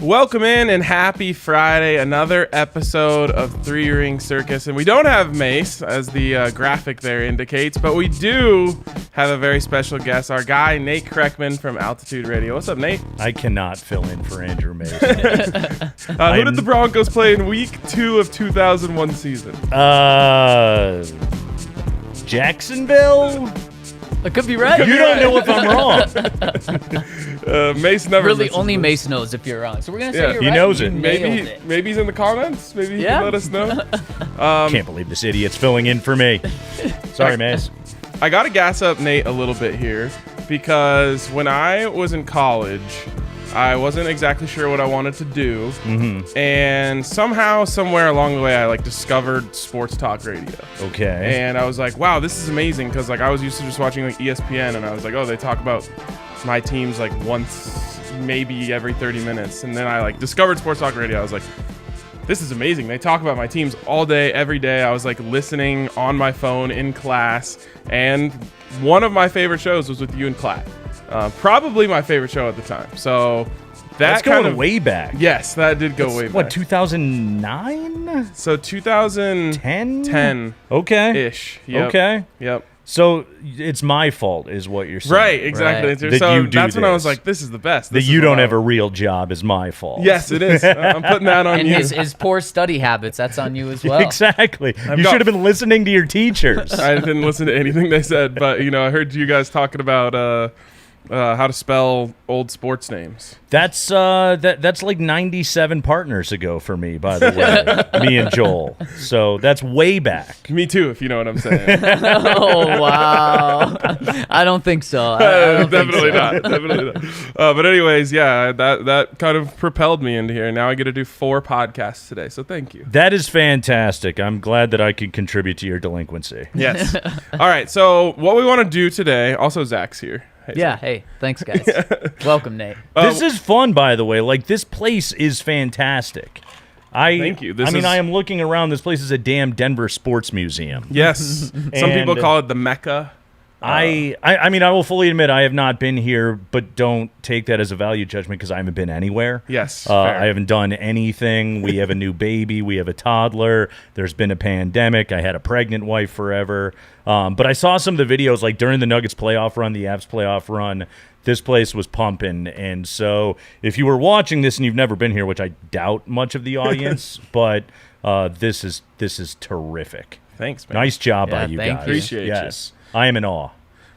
Welcome in and happy Friday. Another episode of Three Ring Circus. And we don't have Mace, as the graphic there indicates, but we do have a very special guest, our guy, Nate Kreckman from Altitude Radio. What's up, Nate? I cannot fill in for Andrew Mace. Who did the Broncos play in Week 2 of 2001 season? Jacksonville? I could be right. You don't know if I'm wrong. Mace never Really, only Mace knows if you're wrong. So we're going to say you're he right. knows You it. nailed it. Maybe he's in the comments. Maybe he can let us know. Can't believe this idiot's filling in for me. Sorry, Mace. I got to gas up Nate a little bit here because when I was in college, I wasn't exactly sure what I wanted to do. Mm-hmm. And somehow, somewhere along the way, I discovered sports talk radio. Okay. And I was like, wow, this is amazing. Because I was used to just watching ESPN, and I was like, oh, they talk about my teams once, maybe every 30 minutes. And then I discovered sports talk radio. I was like, this is amazing. They talk about my teams all day, every day. I was listening on my phone in class. And one of my favorite shows was with you and Clatt. Probably my favorite show at the time. So that's going way back. Yes, that did go way back. What, 2009? So 2010? 10? Okay. Ish. Yep. Okay. Yep. So it's my fault is what you're saying. Right, exactly. Right. So that's when I was like, this is the best. That you don't have a real job is my fault. Yes, it is. I'm putting that on and you. his poor study habits, that's on you as well. Exactly. You should have been listening to your teachers. I didn't listen to anything they said, but I heard you guys talking about how to spell old sports names. That's that's 97 partners ago for me, by the way. Me and Joel. So that's way back. Me too, if you know what I'm saying. Oh, wow. I don't think so. I don't Definitely think so. not. Definitely not. But anyways, yeah, that kind of propelled me into here. Now I get to do 4 podcasts today, so thank you. That is fantastic. I'm glad that I could contribute to your delinquency. Yes. All right, so what we want to do today, also Zach's here. Hey, Yeah, Zach. hey, thanks, guys. Welcome, Nate. This is fun, by the way. This place is fantastic. Thank you. I am looking around. This place is a damn Denver sports museum. Yes. Some people call it the Mecca. I will fully admit I have not been here, but don't take that as a value judgment because I haven't been anywhere. Yes. I haven't done anything. We have a new baby. We have a toddler. There's been a pandemic. I had a pregnant wife forever. But I saw some of the videos during the Nuggets playoff run, the Avs playoff run. This place was pumping. And so if you were watching this and you've never been here, which I doubt much of the audience, but this is terrific. Thanks, man. Nice job by you thank guys. you. Appreciate you. Yes. I am in awe.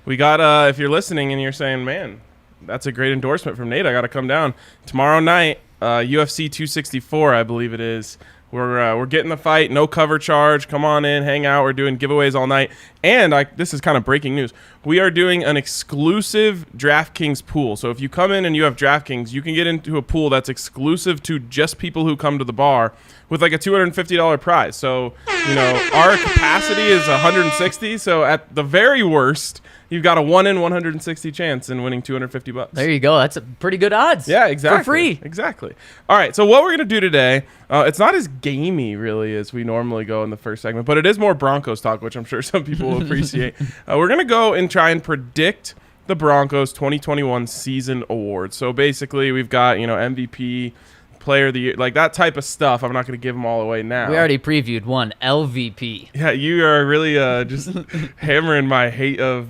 We got, if you're listening and you're saying, man, that's a great endorsement from Nate, I got to come down. Tomorrow night, UFC 264, I believe it is. We're getting the fight, no cover charge. Come on in, hang out. We're doing giveaways all night. And this is kind of breaking news. We are doing an exclusive DraftKings pool. So if you come in and you have DraftKings, you can get into a pool that's exclusive to just people who come to the bar with a $250 prize. So, our capacity is 160. So at the very worst, you've got a 1 in 160 chance in winning $250. There you go. That's a pretty good odds. Yeah, exactly. For free. Exactly. All right, so what we're going to do today, it's not as gamey, really, as we normally go in the first segment, but it is more Broncos talk, which I'm sure some people will appreciate. We're going to go and try and predict the Broncos 2021 season awards. So basically, we've got, MVP, Player of the Year, that type of stuff. I'm not going to give them all away now. We already previewed one, LVP. Yeah, you are really just hammering my hate of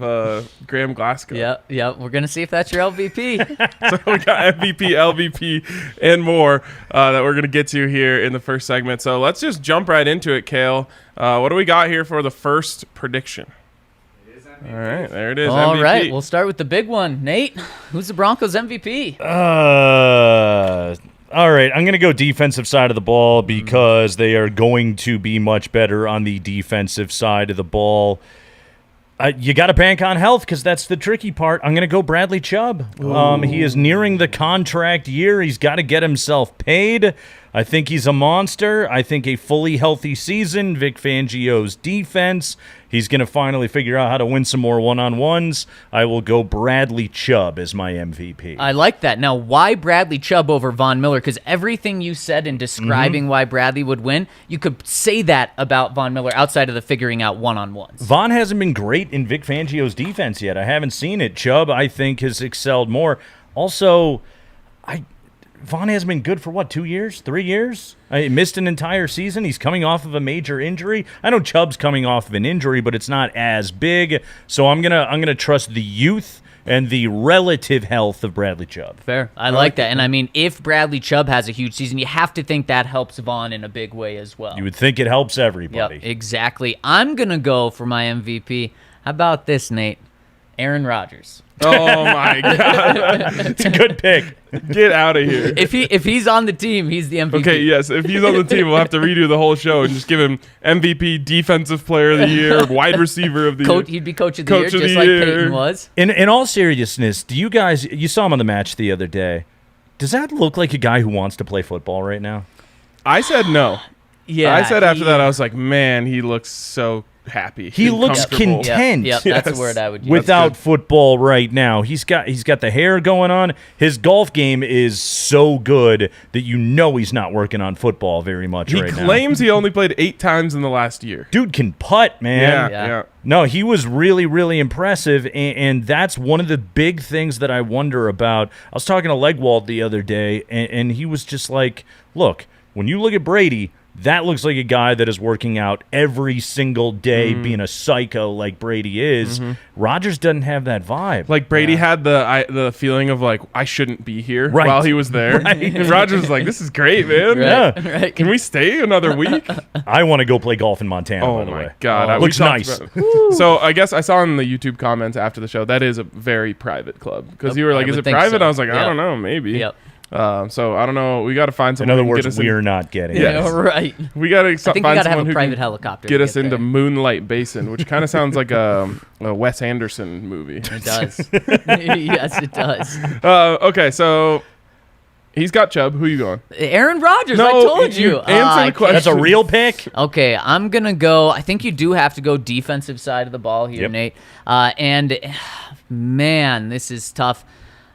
Graham Glasgow. Yep. We're going to see if that's your LVP. So we got MVP, LVP, and more that we're going to get to here in the first segment. So let's just jump right into it, Kale. What do we got here for the first prediction? All right, there it is. All MVP. right, we'll start with the big one. Nate, who's the Broncos MVP? All right, I'm going to go defensive side of the ball because they are going to be much better on the defensive side of the ball. You got to bank on health because that's the tricky part. I'm going to go Bradley Chubb. He is nearing the contract year. He's got to get himself paid. I think he's a monster. I think a fully healthy season, Vic Fangio's defense, he's going to finally figure out how to win some more one-on-ones. I will go Bradley Chubb as my MVP. I like that. Now, why Bradley Chubb over Von Miller? Because everything you said in describing why Bradley would win, you could say that about Von Miller outside of the figuring out one-on-ones. Von hasn't been great in Vic Fangio's defense yet. I haven't seen it. Chubb, I think, has excelled more. Also, Vaughn hasn't been good for, what, 2 years, 3 years? He missed an entire season. He's coming off of a major injury. I know Chubb's coming off of an injury, but it's not as big. So I'm gonna trust the youth and the relative health of Bradley Chubb. Fair. I like that. And I mean, if Bradley Chubb has a huge season, you have to think that helps Vaughn in a big way as well. You would think it helps everybody. Yep, exactly. I'm going to go for my MVP. How about this, Nate? Aaron Rodgers. Oh my God. It's a good pick. Get out of here. If he's on the team, he's the MVP. Okay, yes. If he's on the team, we'll have to redo the whole show and just give him MVP, Defensive Player of the Year, Wide Receiver of the Year. He'd be Coach of the Year, just like Peyton was. In all seriousness, do you guys, you saw him on the match the other day. Does that look like a guy who wants to play football right now? I said no. Yeah. I said after that, I was like, man, he looks so happy. He looks comfortable. content. Yep, that's the word I would use. Without football right now. He's got the hair going on. His golf game is so good that you know he's not working on football very much right now. He claims he only played 8 times in the last year. Dude can putt, man. Yeah. No, he was really, really impressive, and that's one of the big things that I wonder about. I was talking to Legwald the other day, and he was just like, look, when you look at Brady, that looks like a guy that is working out every single day, being a psycho like Brady is. Rodgers doesn't have that vibe. Like Brady had the feeling of like, I shouldn't be here while he was there. Right. And Rodgers was like, this is great, man. Right. Can we stay another week? I want to go play golf in Montana, by the way. Oh, my God. Looks nice. So I guess I saw in the YouTube comments after the show, that is a very private club. Because you were like, is it private? So. I was like, I don't know, maybe. Yep. So I don't know. We got to find someone. In other who can get words, us in. we're not getting Yes. it. Right. We got to I think we find got to have someone a who private can helicopter. get to us into there. Moonlight Basin, which kind of sounds like a Wes Anderson movie. It does. Yes, it does. Okay, so he's got Chubb. Who you going? Aaron Rodgers, No, I told you you. answer the question. That's a real pick? Okay, I'm going to go. I think you do have to go defensive side of the ball here, Yep. Nate. And, man, this is tough.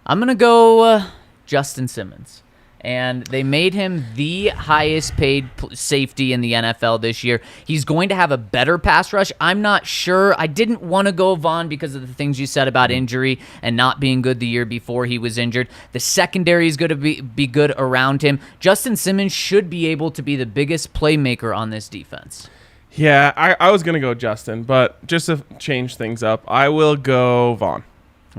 I'm going to go Justin Simmons. And they made him the highest paid safety in the NFL this year. He's going to have a better pass rush. I'm not sure. I didn't want to go Vaughn because of the things you said about injury and not being good the year before he was injured. The secondary is going to be good around him. Justin Simmons should be able to be the biggest playmaker on this defense. Yeah, I was going to go Justin, but just to change things up, I will go Vaughn.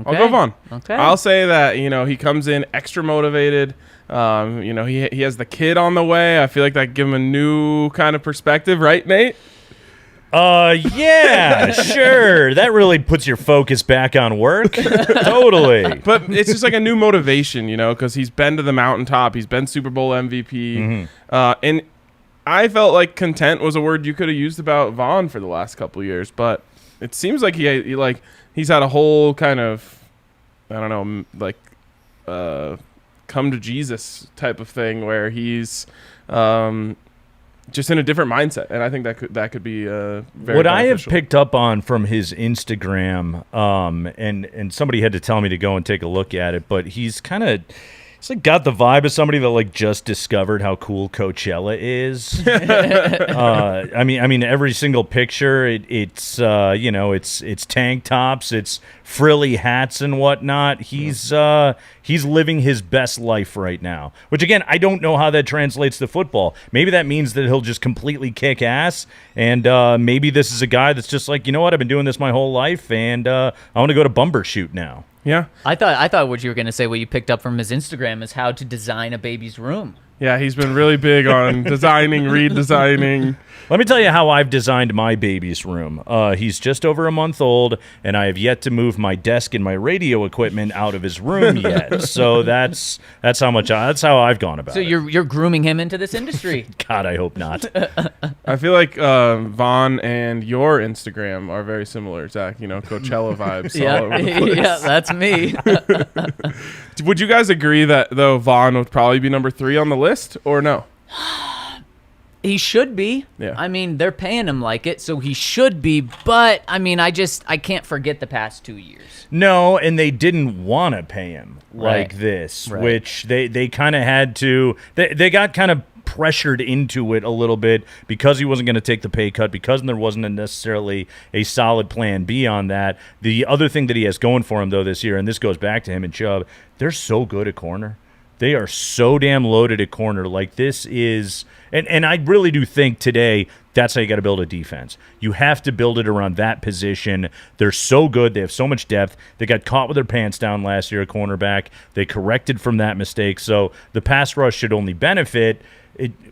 I'll go Vaughn. Okay. I'll say that, he comes in extra motivated. He has the kid on the way. I feel like that give him a new kind of perspective, right, Nate? Yeah, sure. That really puts your focus back on work. Totally. But it's just like a new motivation, because he's been to the mountaintop. He's been Super Bowl MVP. And I felt like content was a word you could have used about Vaughn for the last couple of years. But it seems like he's had a whole kind of, I don't know, like come to Jesus type of thing where he's just in a different mindset, and I think that could be very what I have beneficial. picked up on from his Instagram, and somebody had to tell me to go and take a look at it, but he's like got the vibe of somebody that like just discovered how cool Coachella is. I mean, every single picture, it's tank tops, it's frilly hats and whatnot. He's living his best life right now. Which again, I don't know how that translates to football. Maybe that means that he'll just completely kick ass, and maybe this is a guy that's just like, you know what, I've been doing this my whole life, and I want to go to Bumbershoot now. Yeah. I thought what you were going to say, what you picked up from his Instagram, is how to design a baby's room. Yeah, he's been really big on designing, redesigning. Let me tell you how I've designed my baby's room. He's just over a month old, and I have yet to move my desk and my radio equipment out of his room yet. So that's how I've gone about it. So you're grooming him into this industry. God, I hope not. I feel like Vaughn and your Instagram are very similar, Zach. Coachella vibes all over the place. Yeah, that's me. Would you guys agree that, though, Vaughn would probably be number 3 on the list, or no? He should be. Yeah. I mean, they're paying him like it, so he should be. But, I mean, I can't forget the past 2 years. No, and they didn't want to pay him like Right. this, Right. which they kind of had to. They got kind of pressured into it a little bit because he wasn't going to take the pay cut, because there wasn't necessarily a solid plan B on that. The other thing that he has going for him, though, this year, and this goes back to him and Chubb, they're so good at corner. They are so damn loaded at corner. Like, this is – and I really do think today that's how you got to build a defense. You have to build it around that position. They're so good. They have so much depth. They got caught with their pants down last year at cornerback. They corrected from that mistake. So the pass rush should only benefit.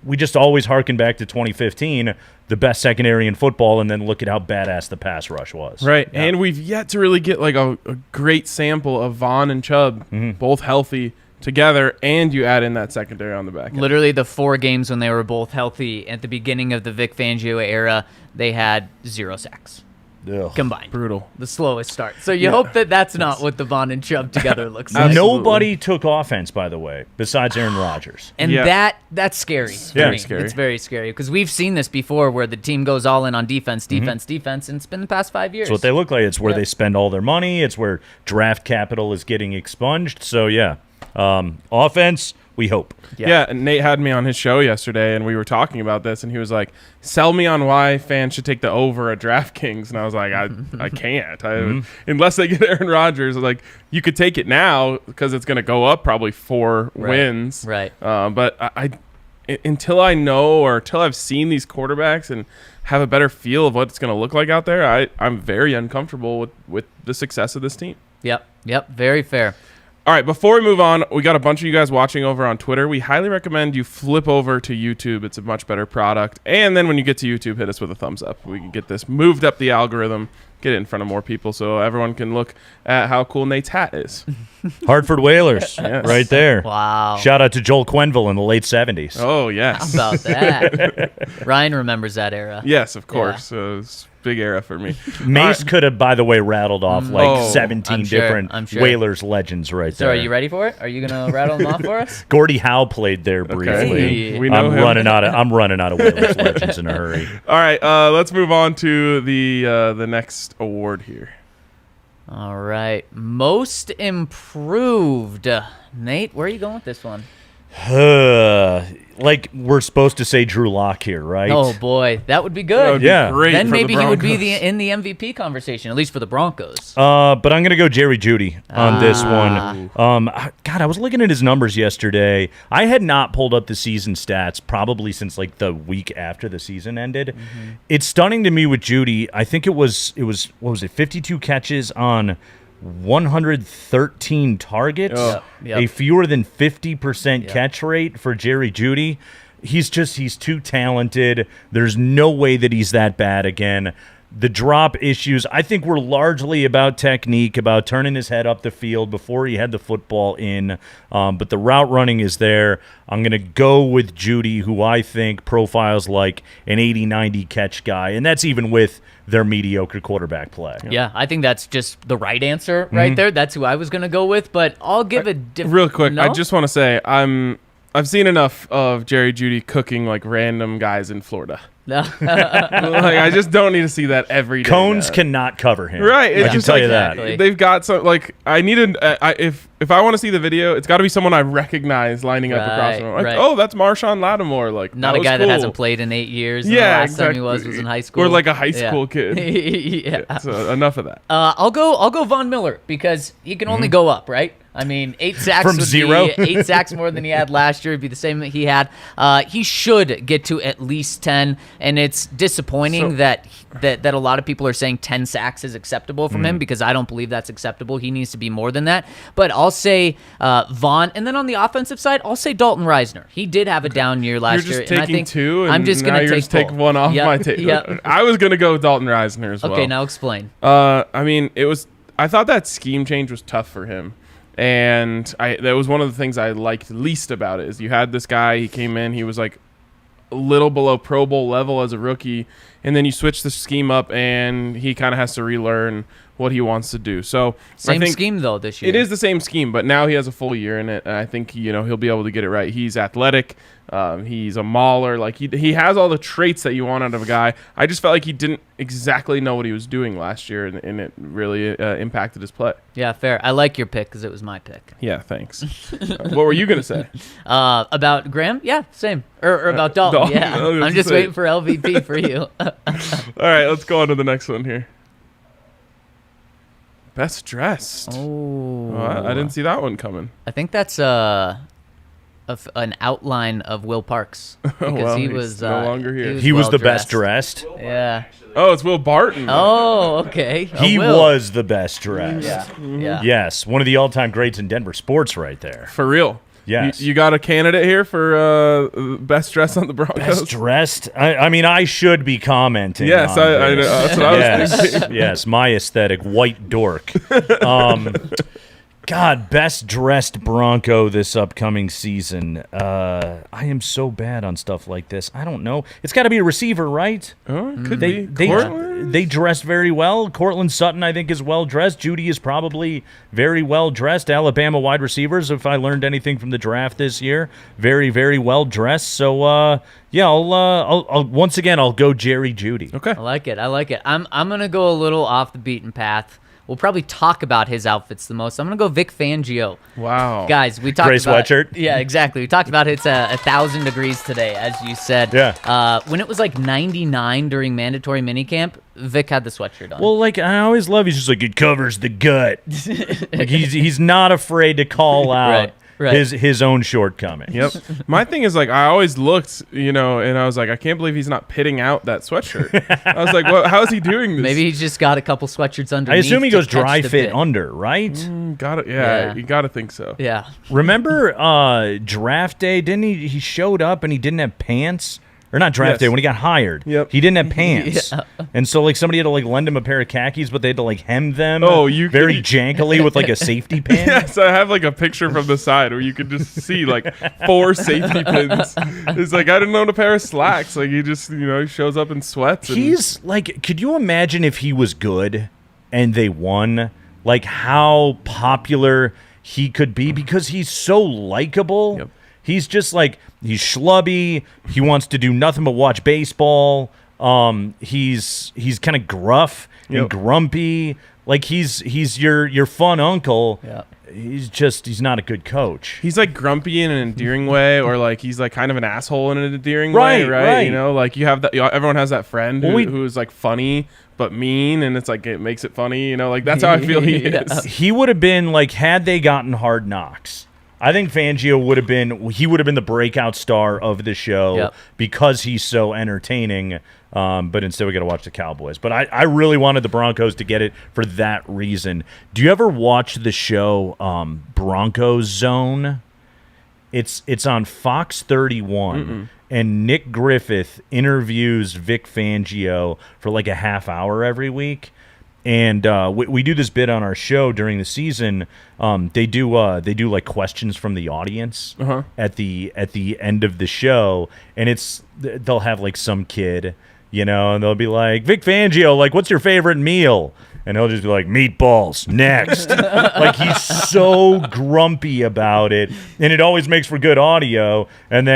We just always harken back to 2015, the best secondary in football, and then look at how badass the pass rush was. Right, Yeah. and we've yet to really get like a great sample of Vaughn and Chubb, both healthy together, and you add in that secondary on the back end. Literally the 4 games when they were both healthy at the beginning of the Vic Fangio era, they had 0 sacks Ugh. combined. Brutal. The slowest start. So you hope that that's not what the Vaughn and Chubb together looks like. Absolutely. Nobody took offense, by the way, besides Aaron Rodgers. And Yeah. that's scary. very For me. scary. It's very scary because we've seen this before where the team goes all in on defense, and it's been the past 5 years. That's what they look like. It's where Yep. they spend all their money. It's where draft capital is getting expunged. So, yeah. Offense, we hope. Yeah, and Nate had me on his show yesterday, and we were talking about this, and he was like, "Sell me on why fans should take the over at DraftKings," and I was like, "I can't, unless they get Aaron Rodgers. Like, you could take it now because it's going to go up probably 4 wins, Right. But until I know or until I've seen these quarterbacks and have a better feel of what it's going to look like out there, I'm very uncomfortable with the success of this team." Yep. Very fair. All right, before we move on, we got a bunch of you guys watching over on Twitter. We highly recommend you flip over to YouTube. It's a much better product. And then when you get to YouTube, hit us with a thumbs up. We can get this moved up the algorithm, get it in front of more people so everyone can look at how cool Nate's hat is. Hartford Whalers, Yes. right there. Wow. Shout out to Joel Quenville in the late 70s. Oh, yes. How about that? Ryan remembers that era. Yes, of course. It's a big era for me. Mace could have, by the way, rattled off like Oh, 17 I'm sure, different I'm sure. Whalers legends right So there. are you ready for it? Are you going to rattle them off for us? Gordie Howe played there briefly. Hey. We know I'm him. running out of Whalers legends in a hurry. All right, let's move on to the next award here. All right. Most improved. Nate, where are you going with this one? Like we're supposed to say Drew Lock here, right? Oh, boy. That would be That would good. be Yeah. great Then for maybe the he would be Broncos. in the MVP conversation, at least for the Broncos. But I'm going to go Jerry Jeudy on this one. God, I was looking at his numbers yesterday. I had not pulled up the season stats probably since like the week after the season ended. It's stunning to me with Jeudy. I think it was what was it, 52 catches on 113 targets, Yep. a fewer than 50% catch rate for Jerry Jeudy. He's too talented. There's no way that he's that bad again. The drop issues, I think, were largely about technique, about turning his head up the field before he had the football in. But the route running is there. I'm going to go with Jeudy, who I think profiles like an 80-90 catch guy, and that's even with their mediocre quarterback play. Yeah, I think that's just the right answer right there. That's who I was going to go with, but I'll give a different... Real quick, No? I just want to say I've seen enough of Jerry Jeudy cooking like random guys in Florida. No. Like, I just don't need to see that every day. Cones now. cannot cover him. Right, it's I can just tell like you that. Exactly. they've got some like I need if I want to see the video, it's got to be someone I recognize lining up across from him. Like, right. oh, that's Marshawn Lattimore. Like Not that a was guy that cool. hasn't played in 8 years. and Yeah, the last time he was exactly. in high school. Or like a high school kid. yeah. So enough of that. I'll go Von Miller because he can only go up, right? I mean, 8 sacks From would zero? be 8 sacks more than he had last year. It'd be the same that he had. He should get to at least 10, and it's disappointing that a lot of people are saying 10 sacks is acceptable from him because I don't believe that's acceptable. He needs to be more than that. But I'll say Vaughn, and then on the offensive side, I'll say Dalton Reisner. He did have a down year last You're year. just and I taking think 2, and I'm just now gonna you're just take take one off Yep, my table. yep. I was gonna go Dalton Reisner as well. Okay, now explain. I mean, I thought that scheme change was tough for him. And that was one of the things I liked least about it is you had this guy, he came in, he was like a little below Pro Bowl level as a rookie, and then you switch the scheme up and he kind of has to relearn what he wants to do. So I Same think scheme, though, this year. it is the same scheme, but now he has a full year in it, and I think he'll be able to get it right. He's athletic. He's a mauler. Like he has all the traits that you want out of a guy. I just felt like he didn't exactly know what he was doing last year, and it really impacted his play. Yeah, fair. I like your pick because it was my pick. Yeah, thanks. What were you gonna say? About Graham? Yeah, same. Or about Dalton. Dalton. Yeah. I was I'm just gonna say. waiting for LVP for you. All right, let's go on to the next one here. Best dressed. Oh. I didn't see that one coming. I think that's an outline of Will Parks because Well, he he's was no longer here. He was the best well-dressed. dressed. Yeah. Oh, it's Will Barton. Oh, okay. He was the best dressed. Yeah. Yes, one of the all-time greats in Denver sports right there. For real. Yes. You got a candidate here for best dress on the Broncos? Best dressed? I mean, I should be commenting. Yes, on I know. this. That's what I was thinking. Yes, my aesthetic, white dork. God, best dressed Bronco this upcoming season. I am so bad on stuff like this. I don't know. It's got to be a receiver, right? Oh, it could They be. Cortland? they dressed very well. Cortland Sutton, I think, is well dressed. Judy is probably very well dressed. Alabama wide receivers, if I learned anything from the draft this year, very, very well dressed. So yeah, I'll once again I'll go Jerry Judy. Okay. I like it. I'm gonna go a little off the beaten path. We'll probably talk about his outfits the most. I'm gonna go Vic Fangio. Wow. Guys, we talked Gray about sweatshirt. Yeah, exactly. We talked about it's 1,000 degrees today, as you said. Yeah. When it was like 99 during mandatory minicamp, Vic had the sweatshirt on. Well, like I always love, he's just like it covers the gut. Like he's not afraid to call out Right. his own shortcomings. Yep. My thing is like I always looked, and I was like, I can't believe he's not pitting out that sweatshirt. I was like, how is he doing this? Maybe he's just got a couple sweatshirts underneath. I assume he to goes catch dry the fit fit. under, right? Got it. Yeah. You got to think so. Yeah. Remember draft day? Didn't he? He showed up and he didn't have pants. Or not draft Yes. day, when he got hired. Yep. He didn't have pants. Yeah. And so like somebody had to like lend him a pair of khakis, but they had to like hem them very could- jankily with like a safety pin. Yes, I have like a picture from the side where you could just see like 4 safety pins. It's like I didn't own a pair of slacks. Like he just he shows up in sweats. And He's like, could you imagine if he was good and they won? Like how popular he could be because he's so likable. Yep. He's just like, he's schlubby. He wants to do nothing but watch baseball. He's kind of gruff and grumpy. Like he's your fun uncle. Yeah. He's not a good coach. He's like grumpy in an endearing way, or like he's like kind of an asshole in an endearing Right, way, right? right. Like you have that. Everyone has that friend Well, who's like funny but mean, and it's like it makes it funny. Like that's how I feel he is. He would have been like, had they gotten Hard Knocks, I think Fangio would have been the breakout star of the show because he's so entertaining. But instead we got to watch the Cowboys. But I really wanted the Broncos to get it for that reason. Do you ever watch the show Broncos Zone? It's on Fox 31. And Nick Griffith interviews Vic Fangio for like a half hour every week. And we do this bit on our show during the season. They do like questions from the audience at the end of the show, and they'll have like some kid, and they'll be like, Vic Fangio, like, what's your favorite meal? And he'll just be like, meatballs, next. Like, he's so grumpy about it, and it always makes for good audio. And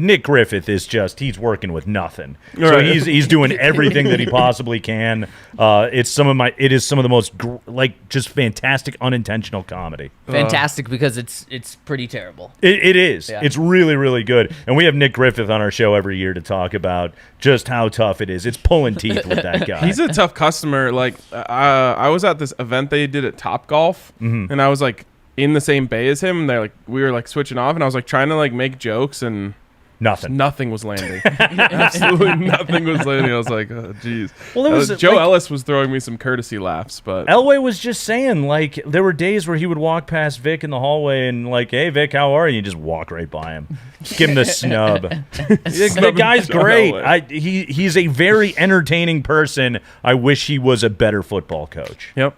Nick Griffith is he's working with nothing. So Right. he's doing everything that he possibly can. It is some of the most just fantastic unintentional comedy. Fantastic because it's pretty terrible. It is. Yeah. It's really, really good. And we have Nick Griffith on our show every year to talk about just how tough it is. It's pulling teeth with that guy. He's a tough customer. Like I was at this event they did at Topgolf, and I was like in the same bay as him. And we were like switching off, and I was like trying to like make jokes, and nothing was landing. Absolutely nothing was landing. I was like, oh, geez. Well, it was Joe like, Ellis was throwing me some courtesy laughs, but Elway was just saying, like, there were days where he would walk past Vic in the hallway and like, hey, Vic, how are you? And you just walk right by him. Just give him the snub. The guy's Joe great. Elway. He's a very entertaining person. I wish he was a better football coach. Yep.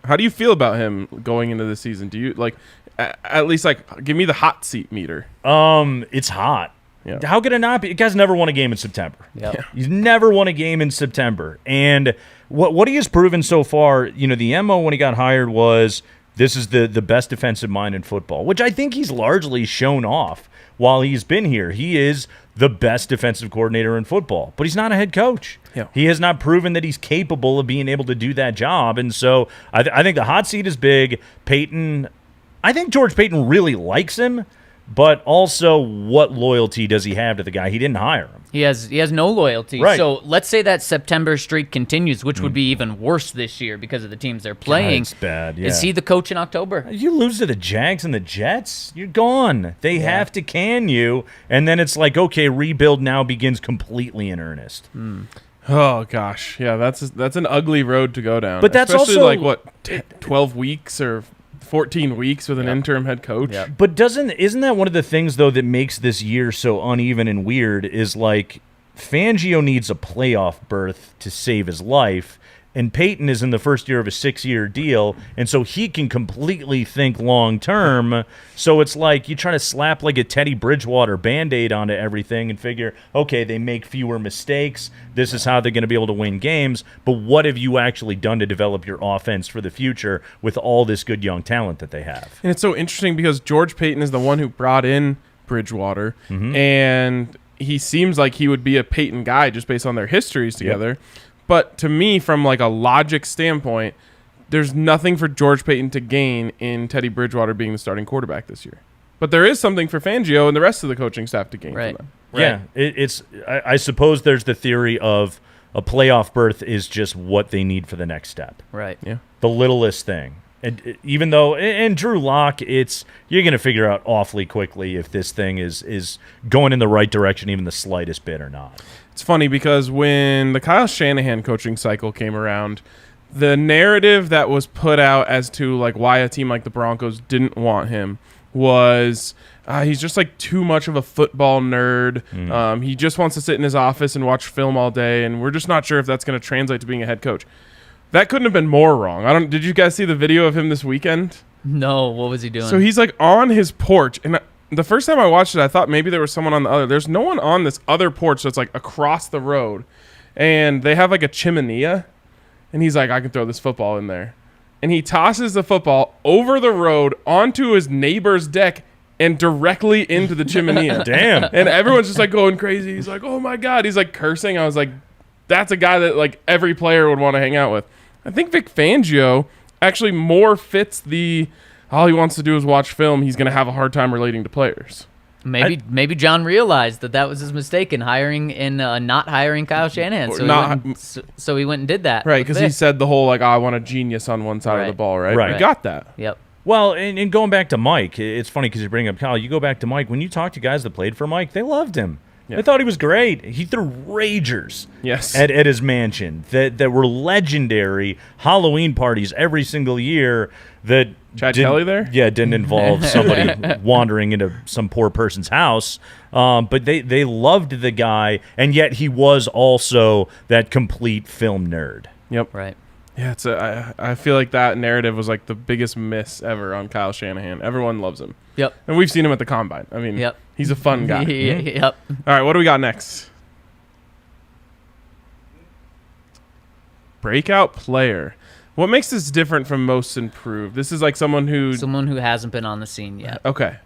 How do you feel about him going into the season? Do you like at least like give me the hot seat meter? It's hot. Yeah. How could it not be? The guy's never won a game in September. Yep. He's never won a game in September. And what he has proven so far, the MO when he got hired was this is the best defensive mind in football, which I think he's largely shown off while he's been here. He is the best defensive coordinator in football, but he's not a head coach. Yeah. He has not proven that he's capable of being able to do that job. And so I think the hot seat is big. I think George Payton really likes him. But also, what loyalty does he have to the guy? He didn't hire him. He has no loyalty. Right. So let's say that September streak continues, which would be even worse this year because of the teams they're playing. It's bad, yeah. Is he the coach in October? You lose to the Jags and the Jets, you're gone. They have to can you, and then it's like, okay, rebuild now begins completely in earnest. Oh gosh, yeah, that's an ugly road to go down. But that's especially also like what 12 weeks or 14 weeks with an interim head coach. Yep. But isn't that one of the things, though, that makes this year so uneven and weird is, like, Fangio needs a playoff berth to save his life, and Peyton is in the first year of a 6-year deal, and so he can completely think long-term. So it's like you try to slap, like, a Teddy Bridgewater Band-Aid onto everything and figure, okay, they make fewer mistakes. This is how they're going to be able to win games. But what have you actually done to develop your offense for the future with all this good young talent that they have? And it's so interesting because George Payton is the one who brought in Bridgewater, and he seems like he would be a Payton guy just based on their histories together. Yep. But to me, from like a logic standpoint, there's nothing for George Payton to gain in Teddy Bridgewater being the starting quarterback this year. But there is something for Fangio and the rest of the coaching staff to gain from them. Yeah, I suppose there's the theory of a playoff berth is just what they need for the next step. Right. Yeah. The littlest thing. And even though, and Drew Lock, you're going to figure out awfully quickly if this thing is going in the right direction, even the slightest bit or not. It's funny because when the Kyle Shanahan coaching cycle came around, the narrative that was put out as to like why a team like the Broncos didn't want him was he's just like too much of a football nerd. He just wants to sit in his office and watch film all day, and we're just not sure if that's going to translate to being a head coach. That couldn't have been more wrong. Did you guys see the video of him this weekend? No, what was he doing? So he's like on his porch, and the first time I watched it, I thought maybe there was someone on the other. There's no one on this other porch, so it's like across the road, and they have like a chimenea, and he's like, I can throw this football in there, and he tosses the football over the road onto his neighbor's deck and directly into the chimenea. Damn. And everyone's just like going crazy. He's like, oh my God. He's like cursing. I was like, that's a guy that like every player would want to hang out with. I think Vic Fangio actually more fits the all he wants to do is watch film. He's going to have a hard time relating to players. Maybe John realized that was his mistake in not hiring Kyle Shanahan. So he went and did that. Right, because he said the whole like, I want a genius on one side of the ball, right? Right. We got that. Yep. Well, and going back to Mike, it's funny because you bring up Kyle. You go back to Mike. When you talk to guys that played for Mike, they loved him. Yeah. They thought he was great. He threw ragers at his mansion that were legendary Halloween parties every single year that Chad Kelly there? Yeah, didn't involve somebody wandering into some poor person's house. But they loved the guy, and yet he was also that complete film nerd. Yep. Right. Yeah, I feel like that narrative was like the biggest miss ever on Kyle Shanahan. Everyone loves him. Yep. And we've seen him at the Combine. I mean, he's a fun guy. Yep. All right, what do we got next? Breakout player. What makes this different from most improved? This is like someone who hasn't been on the scene yet. Okay.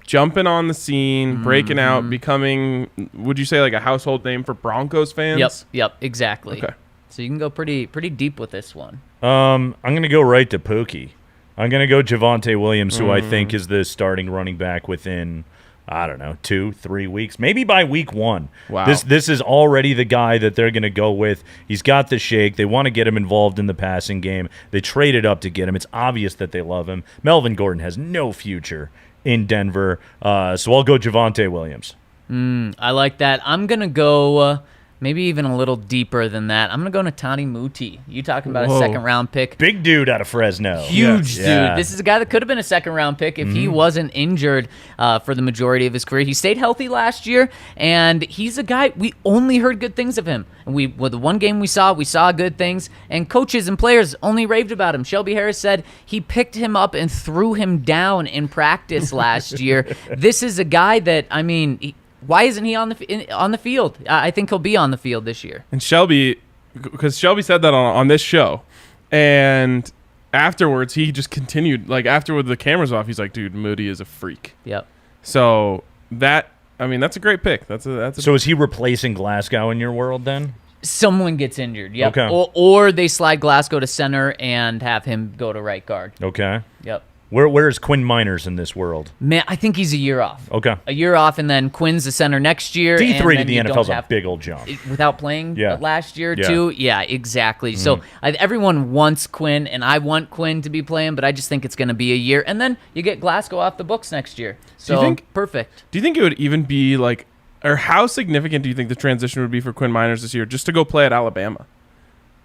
Jumping on the scene, breaking out, becoming, would you say like a household name for Broncos fans? Yep, exactly. Okay. So you can go pretty deep with this one. I'm going to go right to Pookie. I'm going to go Javonte Williams, who I think is the starting running back within, I don't know, 2-3 weeks, maybe by week 1. Wow. This is already the guy that they're going to go with. He's got the shake. They want to get him involved in the passing game. They traded up to get him. It's obvious that they love him. Melvin Gordon has no future in Denver, so I'll go Javonte Williams. I like that. I'm going to go maybe even a little deeper than that. I'm going to go Netani Muti. You talking about a second-round pick. Big dude out of Fresno. Huge dude. Yeah. This is a guy that could have been a second-round pick if he wasn't injured for the majority of his career. He stayed healthy last year, and he's a guy, we only heard good things of him. And with the one game we saw good things, and coaches and players only raved about him. Shelby Harris said he picked him up and threw him down in practice last year. This is a guy that, I mean, why isn't he on the field? I think he'll be on the field this year. And Shelby, because Shelby said that on this show, and afterwards he just continued. Like after with the cameras off, he's like, "Dude, Moody is a freak." Yep. So that's a great pick. So is he replacing Glasgow in your world then? Someone gets injured. Yep. Okay. Or they slide Glasgow to center and have him go to right guard. Okay. Yep. Where's Quinn Miners in this world? Man, I think he's a year off. Okay. A year off, and then Quinn's the center next year. D3 to and the then NFL's a big old jump. Without playing last year, Yeah. too? Yeah, exactly. So everyone wants Quinn, and I want Quinn to be playing, but I just think it's going to be a year. And then you get Glasgow off the books next year. So, perfect. Do you think it would even be like, or how significant do you think the transition would be for Quinn Miners this year just to go play at Alabama?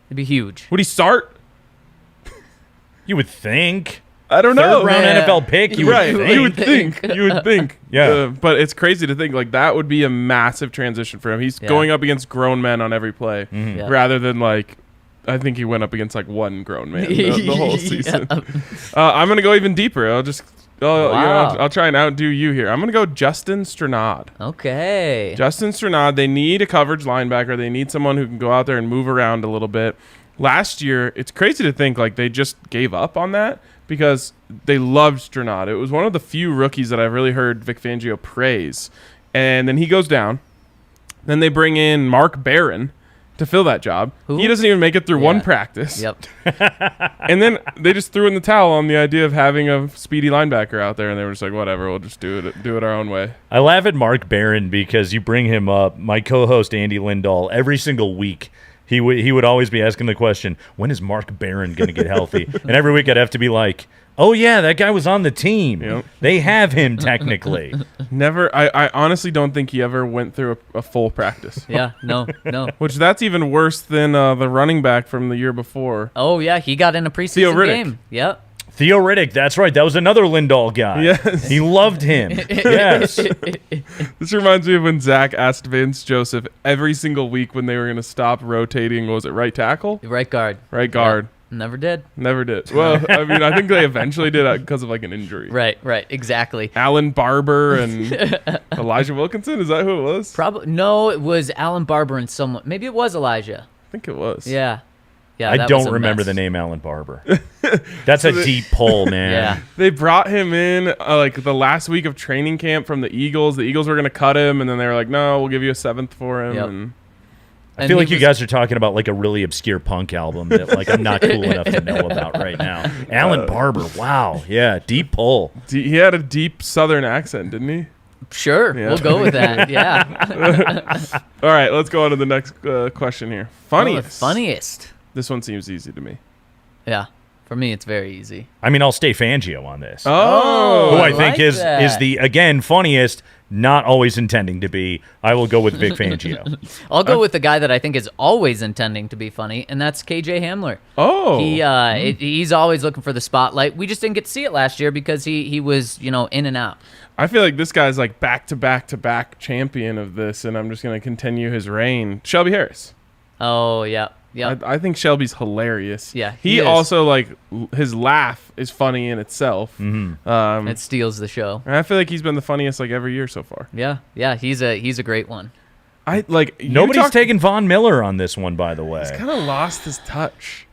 It'd be huge. Would he start? You would think. I don't know. Third round NFL pick. You right. would think. You would think. Yeah. But it's crazy to think like that would be a massive transition for him. He's going up against grown men on every play rather than like, I think he went up against like one grown man the whole season. I'm going to go even deeper. I'll try and outdo you here. I'm going to go Justin Strnad. Okay. Justin Strnad, they need a coverage linebacker. They need someone who can go out there and move around a little bit. Last year, it's crazy to think like they just gave up on that because they loved Strnad. It was one of the few rookies that I've really heard Vic Fangio praise. And then he goes down. Then they bring in Mark Barron to fill that job. Who? He doesn't even make it through one practice. Yep. And then they just threw in the towel on the idea of having a speedy linebacker out there, and they were just like, whatever, we'll just do it our own way. I laugh at Mark Barron because you bring him up. My co-host Andy Lindahl, every single week, he would always be asking the question, when is Mark Barron going to get healthy? And every week I'd have to be like, oh, yeah, that guy was on the team. Yep. They have him technically. Never. I honestly don't think he ever went through a full practice. Yeah, no. Which that's even worse than the running back from the year before. Oh, yeah, he got in a preseason game. Yep. Theo Riddick, that's right. That was another Lindahl guy. Yes. He loved him. Yes. This reminds me of when Zach asked Vince Joseph every single week when they were going to stop rotating. What was it, right tackle? Right guard. Right guard. Yep. Never did. Never did. Well, I mean, I think they eventually did because of like an injury. Right, exactly. Alan Barber and Elijah Wilkinson. Is that who it was? Probably no. It was Alan Barber and someone. Maybe it was Elijah. I think it was. Yeah. I don't remember the name Alan Barber. That's a deep pull, man. Yeah. They brought him in like the last week of training camp from the Eagles. The Eagles were going to cut him, and then they were like, no, we'll give you a seventh for him. Yep. And I feel like you guys are talking about like a really obscure punk album that like I'm not cool enough to know about right now. Alan Barber, wow. Yeah, deep pull. He had a deep Southern accent, didn't he? Sure, we'll go with that. Yeah. All right, let's go on to the next question here. Funniest. Funniest. This one seems easy to me. Yeah. For me, it's very easy. I mean, I'll stay Fangio on this. Oh, who I think like is that. the, again, funniest, not always intending to be. I will go with Vic Fangio. I'll go with the guy that I think is always intending to be funny, and that's KJ Hamler. Oh. He's always looking for the spotlight. We just didn't get to see it last year because he was, in and out. I feel like this guy's like back-to-back champion of this, and I'm just going to continue his reign. Shelby Harris. Oh, yeah. Yeah. I think Shelby's hilarious. Yeah, he he is. also like his laugh is funny in itself. It steals the show. And I feel like he's been the funniest like every year so far. Yeah, he's a great one. I like Nobody's taking Von Miller on this one, by the way. He's kind of lost his touch.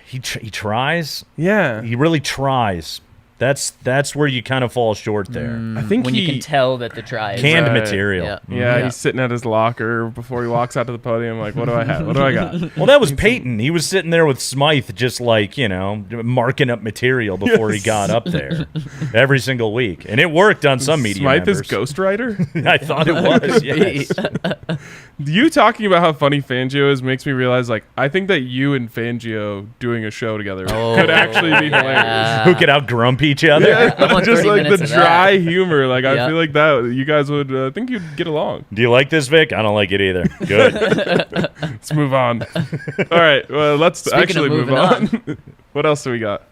He tries. Yeah, He really tries. That's where you kind of fall short there. I think When he you can tell that the try is Canned Right. material. Yeah. Yeah, he's sitting at his locker before he walks out to the podium. Like, what do I have? What do I got? Well, that was Peyton. He was sitting there with Smythe, just like, marking up material before he got up there every single week. And it worked on some media Smythe members. is ghostwriter. I thought it was, yes. You talking about how funny Fangio is makes me realize, like, I think that you and Fangio doing a show together could actually be hilarious. Who could out-grump each other? I want Just 30 like the minutes of that. dry humor. Like, I Yeah. feel like that you guys would think you'd get along. Do you like this, Vic? I don't like it either. Good. Let's move on. All right, well, let's Speaking actually of move moving on. What else do we got?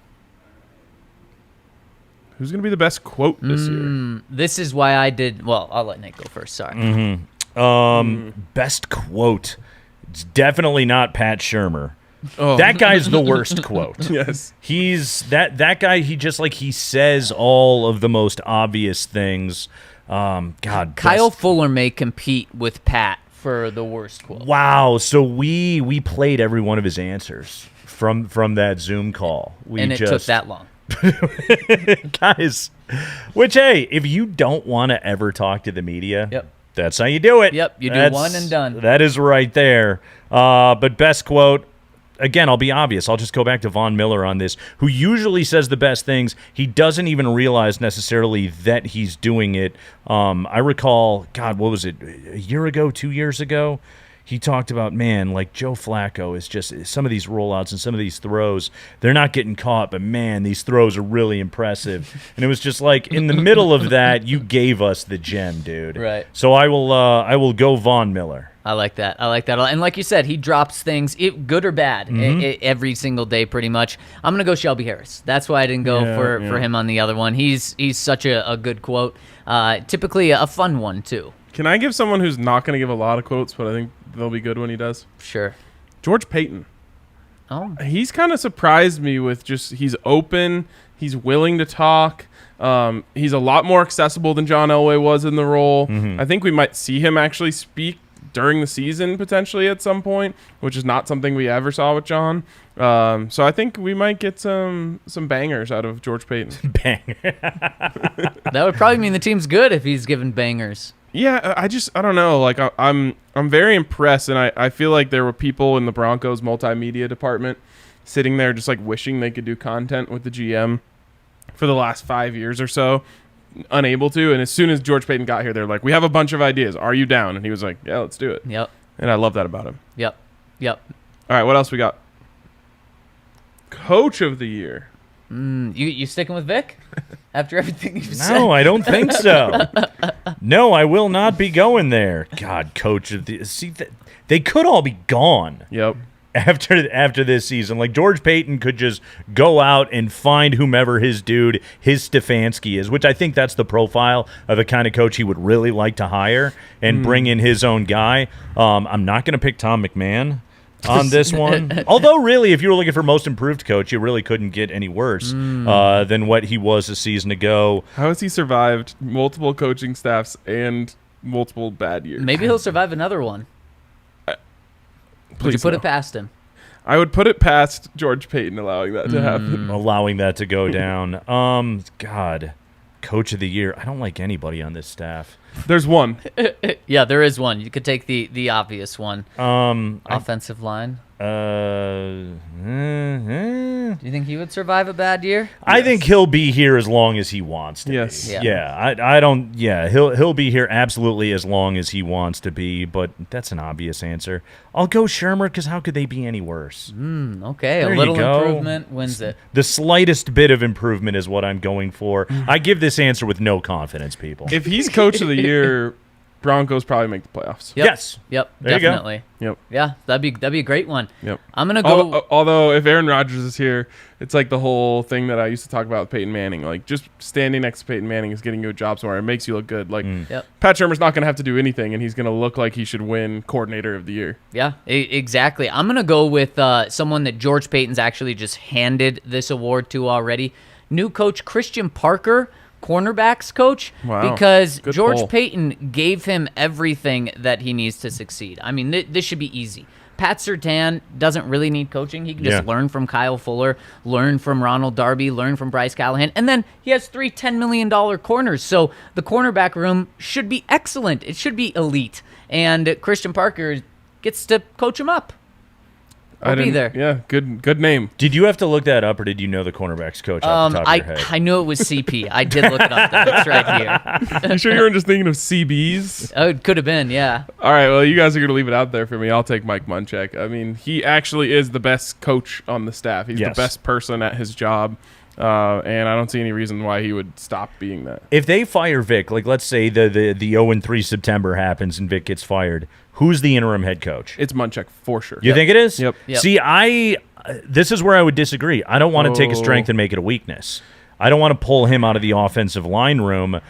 Who's going to be the best quote this year? This is why I did. Well, I'll let Nate go first. Sorry. Best quote. It's definitely not Pat Shurmur. Oh, That guy's the worst quote. yes. He's that guy. He says all of the most obvious things. God, Kyle best- Fuller may compete with Pat for the worst quote. Wow. So we played every one of his answers from that Zoom call. And it took that long. Guys. Which, hey, if you don't want to ever talk to the media, Yep. that's how you do it. Yep, you do That's- one and done. That is right there. But best quote, again, I'll be obvious. I'll just go back to Von Miller on this, who usually says the best things. He doesn't even realize necessarily that he's doing it. I recall, God, what was it, a year ago, 2 years ago? He talked about, man, like Joe Flacco is just some of these rollouts and some of these throws, they're not getting caught, but man, these throws are really impressive. And it was just like in the middle of that, you gave us the gem, dude. Right. So I will go Von Miller. I like that. I like that a lot. And like you said, he drops things, good or bad, every single day pretty much. I'm going to go Shelby Harris. That's why I didn't go for him on the other one. He's such a good quote. Typically a fun one, too. Can I give someone who's not going to give a lot of quotes, but I think they'll be good when he does? Sure. George Payton. Oh. He's kind of surprised me with just he's open. He's willing to talk. He's a lot more accessible than John Elway was in the role. I think we might see him actually speak during the season potentially at some point, which is not something we ever saw with John. So I think we might get some bangers out of George Payton. Bang. That would probably mean the team's good if he's given bangers. Yeah, I don't know. Like I'm very impressed, and I feel like there were people in the Broncos multimedia department sitting there just like wishing they could do content with the GM for the last 5 years or so, unable to. And as soon as George Payton got here, they're like, "We have a bunch of ideas. Are you down?" And he was like, "Yeah, let's do it." Yep. And I love that about him. Yep. All right, what else we got? Coach of the year. You sticking with Vic after everything you've said? No, I don't think so. No, I will not be going there. God, coach of the they could all be gone. Yep. After this season, like George Payton could just go out and find whomever his dude, his Stefanski is, which I think that's the profile of the kind of coach he would really like to hire and bring in his own guy. I'm not going to pick Tom McMahon on this one. Although, really, if you were looking for most improved coach, you really couldn't get any worse than what he was a season ago. How has he survived multiple coaching staffs and multiple bad years? Maybe he'll survive another one. Would you put it past him? I would put it past George Payton allowing that to happen. Allowing that to go down. God, coach of the year. I don't like anybody on this staff. There's one. Yeah, there is one. You could take the obvious one. Offensive line. Do you think he would survive a bad year? I think he'll be here as long as he wants to Yes. be. Yeah. Yeah, I don't. Yeah, he'll be here absolutely as long as he wants to be. But that's an obvious answer. I'll go Shermer because how could they be any worse? Okay, There a you little go. improvement wins it. The slightest bit of improvement is what I'm going for. I give this answer with no confidence, people. If he's coach of the year, Broncos probably make the playoffs. Yep. Yes. Yep. There you go. Definitely. Yep. Yeah, that'd be a great one. Yep. I'm gonna go. Although if Aaron Rodgers is here, it's like the whole thing that I used to talk about with Peyton Manning. Like just standing next to Peyton Manning is getting you a job somewhere. It makes you look good. Like Yep. Pat Shermer's not going to have to do anything, and he's going to look like he should win Coordinator of the Year. Yeah, exactly. I'm going to go with someone that George Payton's actually just handed this award to already. New coach Christian Parker, cornerbacks coach, Wow. because Good George poll. Payton gave him everything that he needs to succeed. I mean, this should be easy. Pat Surtain doesn't really need coaching. He can just learn from Kyle Fuller, learn from Ronald Darby, learn from Bryce Callahan, and then he has 3 $10 million corners. So the cornerback room should be excellent. It should be elite. And Christian Parker gets to coach him up. I'll be there. Yeah, good name. Did you have to look that up, or did you know the cornerbacks coach off the top of your head? I knew it was CP. I did look it up, though. It's right here. You sure you weren't just thinking of CBs? Oh, it could have been, yeah. All right, well, you guys are going to leave it out there for me. I'll take Mike Munchak. I mean, he actually is the best coach on the staff. He's the best person at his job, and I don't see any reason why he would stop being that. If they fire Vic, like let's say the 0-3 September happens and Vic gets fired, who's the interim head coach? It's Munchak for sure. You think it is? Yep. See, this is where I would disagree. I don't want to take a strength and make it a weakness. I don't want to pull him out of the offensive line room.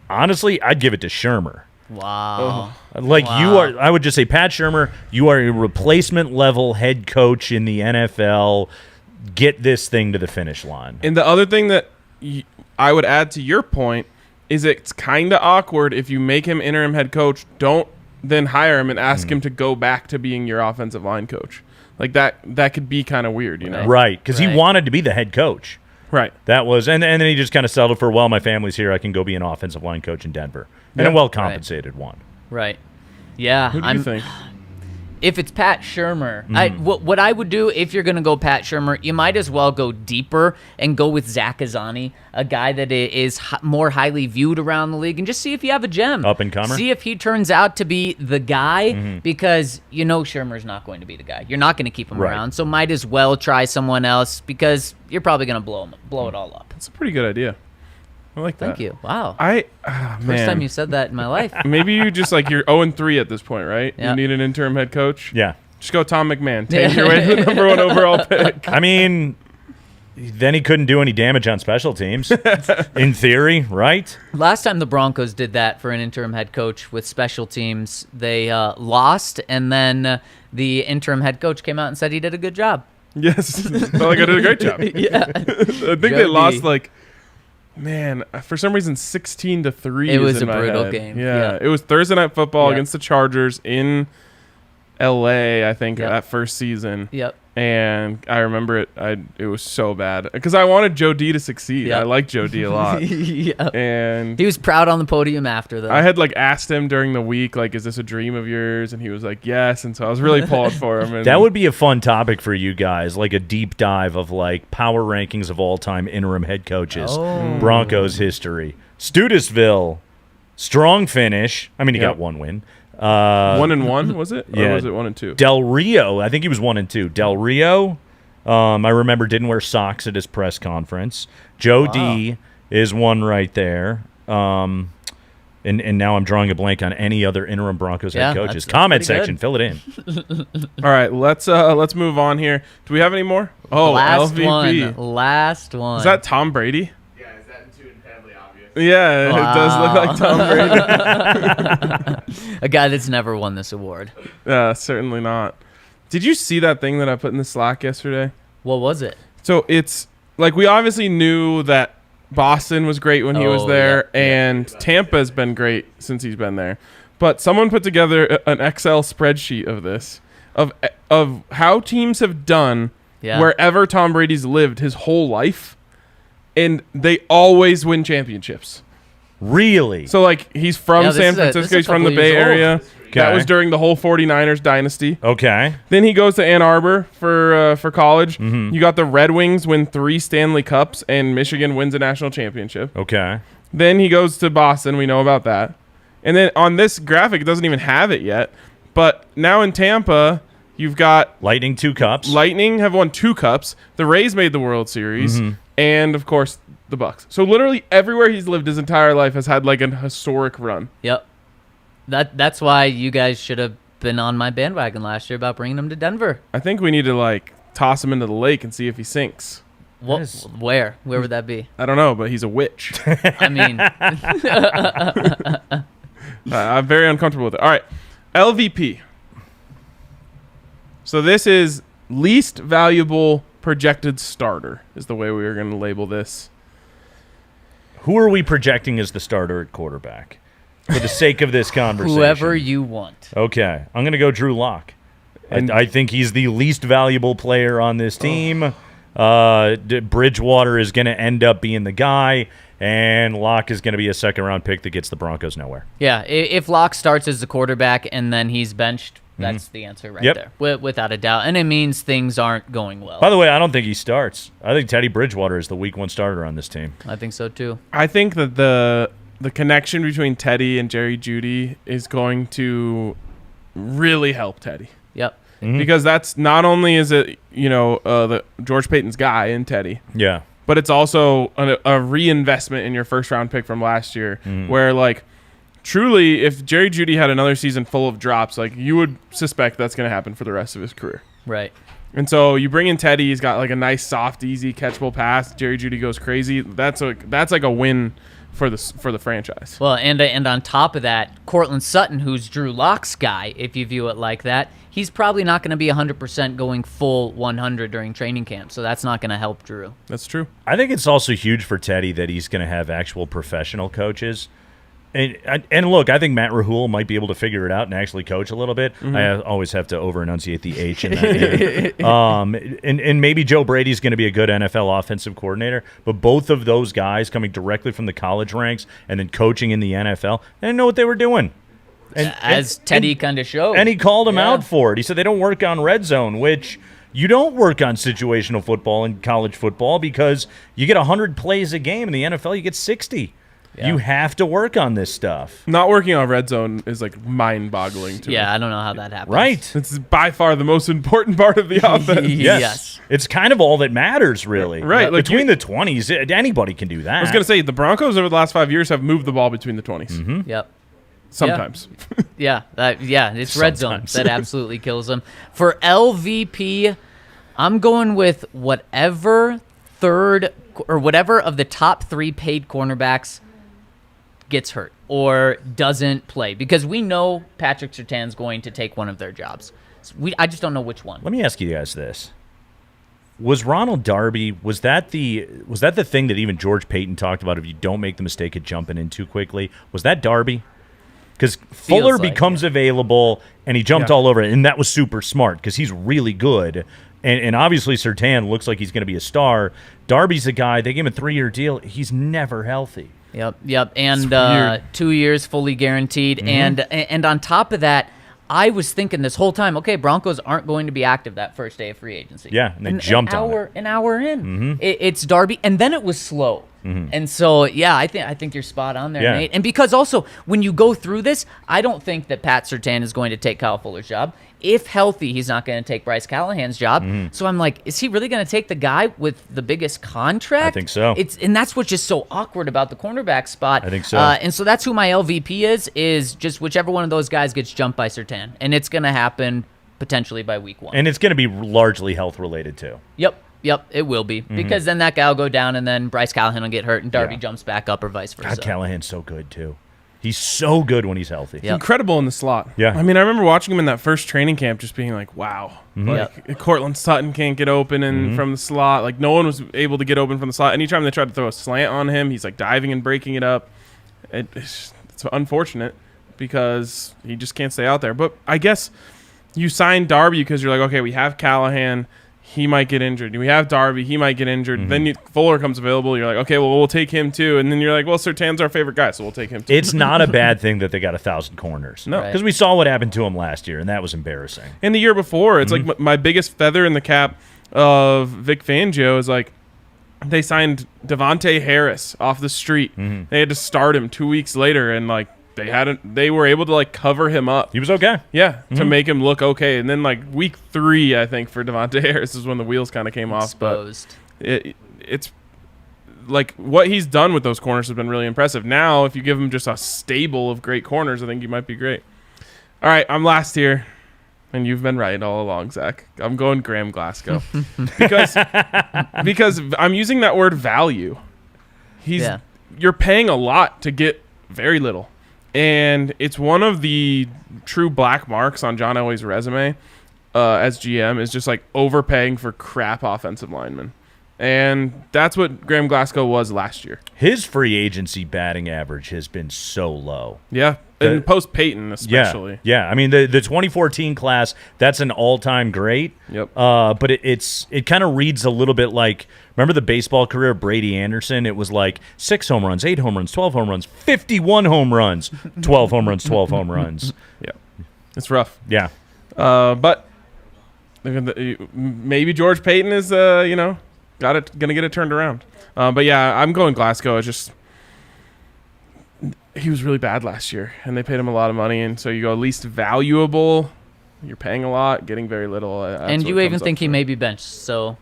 Honestly, I'd give it to Shermer. Wow. Like you are, I would just say, Pat Shermer, you are a replacement level head coach in the NFL. Get this thing to the finish line. And the other thing that I would add to your point is it's kind of awkward if you make him interim head coach, don't then hire him and ask him to go back to being your offensive line coach. Like that could be kind of weird, you know? Right, because he Right. wanted to be the head coach. Right. That was, and then he just kind of settled for, well, my family's here, I can go be an offensive line coach in Denver. And Yeah. a well-compensated one. Right. Yeah. Who do you think? if it's Pat Shurmur, what I would do if you're going to go Pat Shurmur, you might as well go deeper and go with Zach Azzani, a guy that is more highly viewed around the league, and just see if you have a gem. Up-and-comer? See if he turns out to be the guy, because you know Shurmur's not going to be the guy. You're not going to keep him around, so might as well try someone else, because you're probably going to blow it all up. That's a pretty good idea. I like that. Thank you. Wow. Man. First time you said that in my life. Maybe you just you're 0-3 at this point, right? Yeah. You need an interim head coach. Yeah. Just go Tom McMahon. Take your way to the number 1 overall pick. I mean, then he couldn't do any damage on special teams, in theory, right? Last time the Broncos did that for an interim head coach with special teams, they lost, and then the interim head coach came out and said he did a good job. Yes. Felt like I did a great job. Yeah. I think they lost man, for some reason 16-3. It was in a my brutal head. game. Yeah. It was Thursday Night Football Yeah. against the Chargers in LA, I think, Yep. that first season. Yep. And I remember it. It was so bad because I wanted Joe D to succeed. Yep. I like Joe D a lot. Yep. And He was proud on the podium after that. I had asked him during the week, is this a dream of yours? And he was like, yes. And so I was really pulled for him. And That would be a fun topic for you guys, like a deep dive of power rankings of all-time interim head coaches, Broncos history. Studesville, strong finish. I mean, he got one win. 1-1 was it? Or Yeah. was it 1-2? Del Rio, I think he was 1-2. Del Rio, I remember didn't wear socks at his press conference. Joe D is one right there. And now I'm drawing a blank on any other interim Broncos head coaches. that's Comment pretty section, good. fill it in. All right, let's move on here. Do we have any more? Oh, Last LVP. one. Last one. Is that Tom Brady? Yeah, is that too incredibly obvious? Yeah, Wow. it does look like Tom Brady. a guy that's never won this award? Certainly not. Did you see that thing that I put in the Slack yesterday? What was it? So it's we obviously knew that Boston was great when he was there, and Tampa's been great since he's been there. But someone put together an Excel spreadsheet of this, of how teams have done wherever Tom Brady's lived his whole life, and they always win championships. Really? So he's from Yeah, this San is this Francisco, is a he's from the couple Bay years old. Area. That Okay. was during the whole 49ers dynasty. Okay. Then he goes to Ann Arbor for college. You got the Red Wings win 3 Stanley Cups, and Michigan wins a national championship. Okay. Then he goes to Boston. We know about that. And then on this graphic, it doesn't even have it yet. But now in Tampa, you've got Lightning 2 cups. Lightning have won 2 cups. The Rays made the World Series. And, of course, the Bucks. So literally everywhere he's lived his entire life has had an historic run. Yep. That's why you guys should have been on my bandwagon last year about bringing him to Denver. I think we need to toss him into the lake and see if he sinks. Where would that be? I don't know, but he's a witch. I mean, I'm very uncomfortable with it. All right, LVP. So this is least valuable projected starter is the way we were going to label this. Who are we projecting as the starter at quarterback? For the sake of this conversation. whoever you want. Okay. I'm going to go Drew Lock. I think he's the least valuable player on this team. Bridgewater is going to end up being the guy, and Locke is going to be a second-round pick that gets the Broncos nowhere. Yeah, if Locke starts as the quarterback and then he's benched, that's the answer right there, without a doubt. And it means things aren't going well. By the way, I don't think he starts. I think Teddy Bridgewater is the week 1 starter on this team. I think so too. I think that the connection between Teddy and Jerry Jeudy is going to really help Teddy. Yep. Because that's not only is it, the George Payton's guy in Teddy, Yeah. but it's also a reinvestment in your first round pick from last year where truly if Jerry Jeudy had another season full of drops, you would suspect that's going to happen for the rest of his career. Right. And so you bring in Teddy, he's got a nice, soft, easy, catchable pass. Jerry Jeudy goes crazy. That's a win for the franchise. Well, and on top of that, Cortland Sutton, who's Drew Lock's guy, if you view it like that, he's probably not going to be 100% going full 100 during training camp, so that's not going to help Drew. That's true. I think it's also huge for Teddy that he's going to have actual professional coaches. And look, I think Matt Rahul might be able to figure it out and actually coach a little bit. I always have to over-enunciate the H in that name. And maybe Joe Brady's going to be a good NFL offensive coordinator, but both of those guys coming directly from the college ranks and then coaching in the NFL, they didn't know what they were doing. as Teddy kind of showed. And he called him Yeah. out for it. He said they don't work on red zone, which you don't work on situational football in college football because you get 100 plays a game. In the NFL, you get 60. Yeah. You have to work on this stuff. Not working on red zone is like mind-boggling to me. Yeah, I don't know how that happens. Right. It's by far the most important part of the offense. Yes. It's kind of all that matters, really. Right, like Between the 20s, anybody can do that. I was going to say, the Broncos over the last 5 years have moved the ball between the 20s. Mm-hmm. Yep. Sometimes. Yeah, it's red zone Sometimes. that absolutely kills them. For LVP, I'm going with whatever of the top 3 paid cornerbacks gets hurt or doesn't play, because we know Patrick Surtain's going to take one of their jobs. So I just don't know which one. Let me ask you guys this. Was Ronald Darby, was that the thing that even George Payton talked about, if you don't make the mistake of jumping in too quickly? Was that Darby? Because Fuller like, becomes available, and he jumped all over it, and that was super smart because he's really good. And obviously Surtain looks like he's going to be a star. Darby's a guy, they gave him a 3-year deal. He's never healthy. Yep. And 2 years fully guaranteed. And on top of that, I was thinking this whole time, okay, Broncos aren't going to be active that first day of free agency. Yeah, and they jumped on it. An hour in. It's Darby, and then it was slow. And so, yeah, I think you're spot on there, Nate. And because also, when you go through this, I don't think that Pat Surtain is going to take Kyle Fuller's job. If healthy, he's not going to take Bryce Callahan's job. So I'm like, is he really going to take the guy with the biggest contract? I think so. And that's what's just so awkward about the cornerback spot. I think so. And so that's who my LVP is just whichever one of those guys gets jumped by Surtain. And it's going to happen potentially by week 1. And it's going to be largely health-related, too. Yep, it will be. Because then that guy will go down, and then Bryce Callahan will get hurt, and Darby jumps back up, or vice versa. God, Callahan's so good, too. He's so good when he's healthy. Yep. Incredible in the slot. Yeah. I mean, I remember watching him in that first training camp just being like, wow. Like, Cortland Sutton can't get open and from the slot. Like, no one was able to get open from the slot. Anytime they tried to throw a slant on him, he's like diving and breaking it up. It's unfortunate because he just can't stay out there. But I guess you signed Darby because you're like, okay, we have Callahan. He might get injured. We have Darby. He might get injured. Then Fuller comes available. You're like, okay, well, we'll take him too. And then you're like, well, Surtain's our favorite guy, so we'll take him too. It's not a bad thing that they got 1,000 corners. No. Because we saw what happened to him last year, and that was embarrassing. And the year before, it's like my biggest feather in the cap of Vic Fangio is like they signed Devontae Harris off the street. They had to start him 2 weeks later, and like they were able to like cover him up. He was okay. Yeah, to make him look okay. And then like week 3, I think, for Devontae Harris is when the wheels kind of came Exposed. off. But it's like what he's done with those corners has been really impressive. Now, if you give him just a stable of great corners, I think he might be great. All right, I'm last here. And you've been right all along, Zach. I'm going Graham Glasgow. because I'm using that word value. You're paying a lot to get very little. And it's one of the true black marks on John Elway's resume as GM is just like overpaying for crap offensive linemen. And that's what Graham Glasgow was last year. His free agency batting average has been so low. Yeah. And post-Peyton especially. Yeah. I mean, the 2014 class, that's an all-time great. Yep. But it kind of reads a little bit like, remember the baseball career of Brady Anderson? It was like 6 home runs, 8 home runs, 12 home runs, 51 home runs, 12 home runs, 12 home runs. Yeah. It's rough. Yeah. But maybe George Payton is, gonna get it turned around. But yeah, I'm going Glasgow. It's just he was really bad last year, and they paid him a lot of money, and so you go least valuable. You're paying a lot, getting very little. And you even think he may be benched, so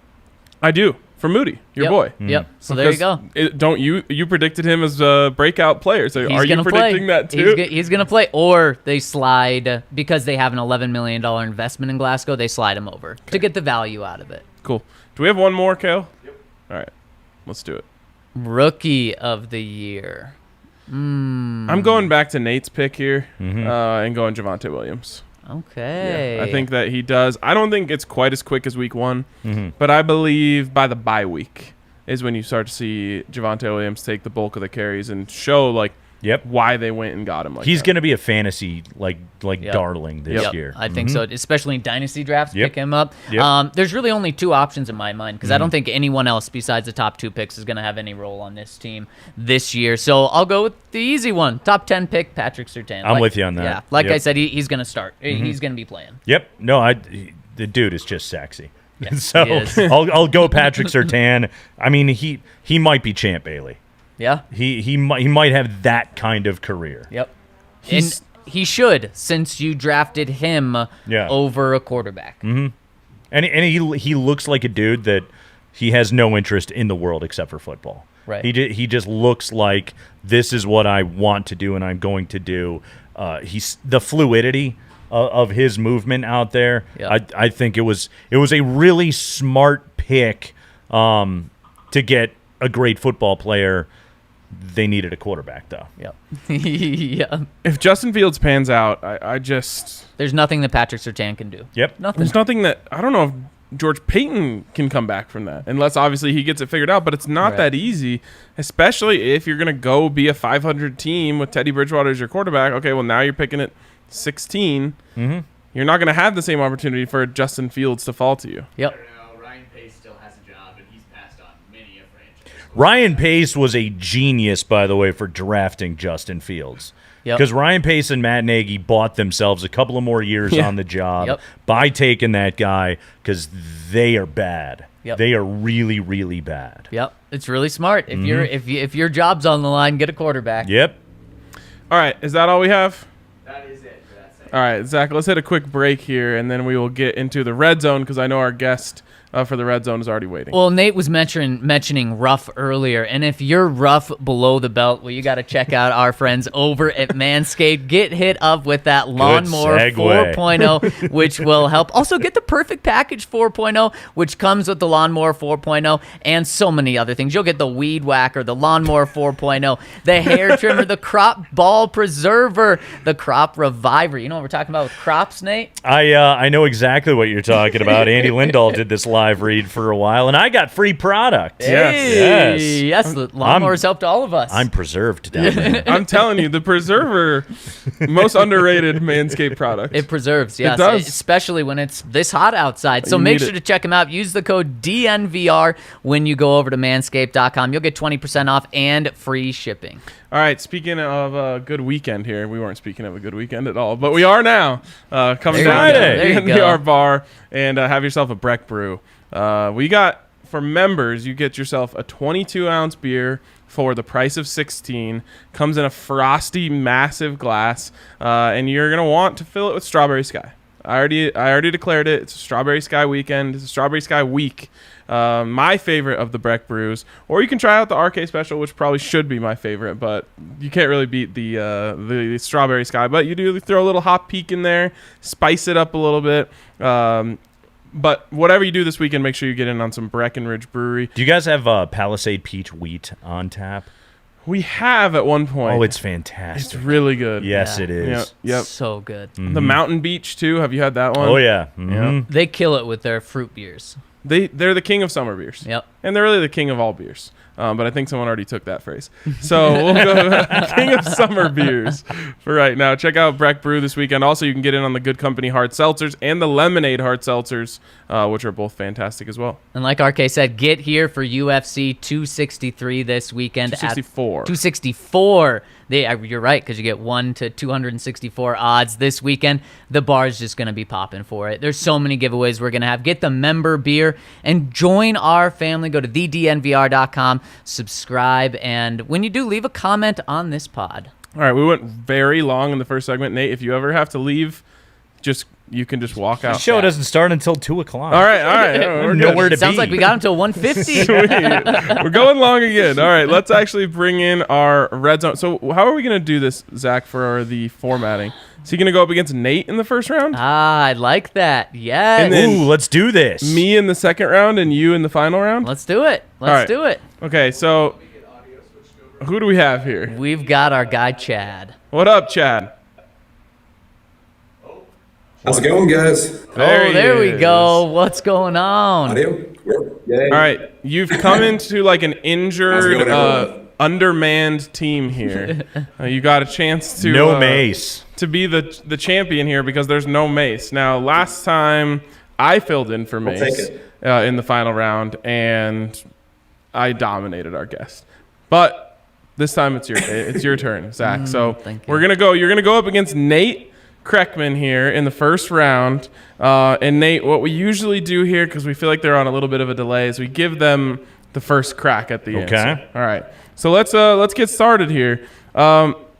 I do for Moody, your boy. Yep. So there you go. Don't you predicted him as a breakout player? So are you predicting that too? He's gonna play, or they slide because they have an $11 million investment in Glasgow. They slide him over to get the value out of it. Cool. Do we have one more, Kale? Yep. All right, let's do it. Rookie of the year. I'm going back to Nate's pick here and going Javonte Williams. Okay. Yeah, I think that he does. I don't think it's quite as quick as week 1, but I believe by the bye week is when you start to see Javonte Williams take the bulk of the carries and show like why they went and got him. Like He's that. going to be a fantasy darling this year. I think so, especially in dynasty drafts. Yep. Pick him up. Yep. There's really only two options in my mind because I don't think anyone else besides the top 2 picks is going to have any role on this team this year. So I'll go with the easy one, top 10 pick, Patrick Surtain. I'm with you on that. Yeah, like Yep. I said, he's going to start. He's going to be playing. Yep. No, the dude is just sexy. Yes, So he is. I'll go Patrick Surtain. I mean, he might be Champ Bailey. Yeah. He might have that kind of career. Yep. And he should, since you drafted him over a quarterback. Mm-hmm. And he looks like a dude that he has no interest in the world except for football. Right. He just looks like this is what I want to do and I'm going to do. He's the fluidity of his movement out there. Yep. I think it was a really smart pick to get a great football player. They needed a quarterback, though. Yep. Yeah. If Justin Fields pans out, I just There's nothing that Patrick Surtain can do. Yep. Nothing. there's nothing that I don't know if George Payton can come back from that, unless obviously he gets it figured out. But it's not Right. that easy, especially if you're gonna go be a 500 team with Teddy Bridgewater as your quarterback. Okay, well now you're picking at 16. Mm-hmm. You're not gonna have the same opportunity for Justin Fields to fall to you. I Yep. don't know. Ryan Pace still has a job, and he's passed on many a franchise. Ryan Pace was a genius, by the way, for drafting Justin Fields. Yep. Because Ryan Pace and Matt Nagy bought themselves a couple of more years Yeah. on the job Yep. by taking that guy because they are bad. Yep. They are really, really bad. Yep. It's really smart. If your job's on the line, get a quarterback. Yep. All right, is that all we have? That is it for that segment. All right, Zach, let's hit a quick break here, and then we will get into the red zone because I know our guest for the red zone is already waiting. Well, Nate was mentioning rough earlier, and if you're rough below the belt, well, you got to check out our friends over at Manscaped. Get hit up with that Lawnmower segue. 4.0, which will help. Also, get the Perfect Package 4.0, which comes with the Lawnmower 4.0, and so many other things. You'll get the Weed Whacker, the Lawnmower 4.0, the Hair Trimmer, the Crop Ball Preserver, the Crop Reviver. You know what we're talking about with crops, Nate? I know exactly what you're talking about. Andy Lindahl did this live read for a while, and I got free product. Yes, the lawnmowers helped all of us. I'm preserved down there. I'm telling you, the Preserver, most underrated Manscaped product. It preserves, yes. does. Especially when it's this hot outside. So You make need sure it. to check them out. Use the code DNVR when you go over to manscaped.com. You'll get 20% off and free shipping. All right, speaking of a good weekend here, we weren't speaking of a good weekend at all, but we are now coming down to There you the go. DNVR bar and have yourself a Breck Brew. We got, for members, you get yourself a 22-ounce beer for the price of 16. Comes in a frosty, massive glass, and you're going to want to fill it with Strawberry Sky. I already declared it. It's a Strawberry Sky weekend. It's a Strawberry Sky week. My favorite of the Breck brews, or you can try out the RK Special, which probably should be my favorite, but you can't really beat the Strawberry Sky. But you do throw a little hop peak in there, spice it up a little bit. But whatever you do this weekend, make sure you get in on some Breckenridge Brewery. Do you guys have Palisade Peach Wheat on tap? We have at one point. Oh, it's It's fantastic. really good. Yes, Yeah. it is. Yep. So good. The Mountain Beach too. Have you had that one? Oh, yeah. Mhm. They kill it with their fruit beers. They're the king of summer beers. Yep. And they're really the king of all beers. But I think someone already took that phrase. So we'll go king of summer beers for right now. Check out Breck Brew this weekend. Also, you can get in on the Good Company hard seltzers and the Lemonade hard seltzers, which are both fantastic as well. And like RK said, get here for UFC 263 this weekend. 264. 264. You're right, because you get 1 to 264 odds this weekend. The bar's just going to be popping for it. There's so many giveaways we're going to have. Get the member beer and join our family. Go to thednvr.com, subscribe, and when you do, leave a comment on this pod. All right, we went very long in the first segment. Nate, if you ever have to leave, you can just walk The out. show doesn't start until 2 o'clock. All right. We're good. Nowhere to Sounds be. like we got until 150. Sweet. We're going long again. All right, let's actually bring in our red zone. So how are we going to do this, Zach, for the formatting? Is he going to go up against Nate in the first round? I like that. Yes. And then- Ooh, let's do this. Me in the second round and you in the final round? Let's do it. All right. Let's do it. Okay, so who do we have here? We've got our guy, Chad. What up, Chad? How's it going, guys? There we he go. is. What's going on? Audio? Yay. All right, you've come into like an How's it injured going, everyone? undermanned team here. You got a chance to No Mace. to be the champion here because there's no Mace. Now, last time I filled in for take Mace it. in the final round, and I dominated our guest. But this time it's your turn, Zach. So thank you. you're gonna go up against Nate Kreckman here in the first round. And Nate, what we usually do here, because we feel like they're on a little bit of a delay, is we give them the first crack at the answer. All right. So let's get started here.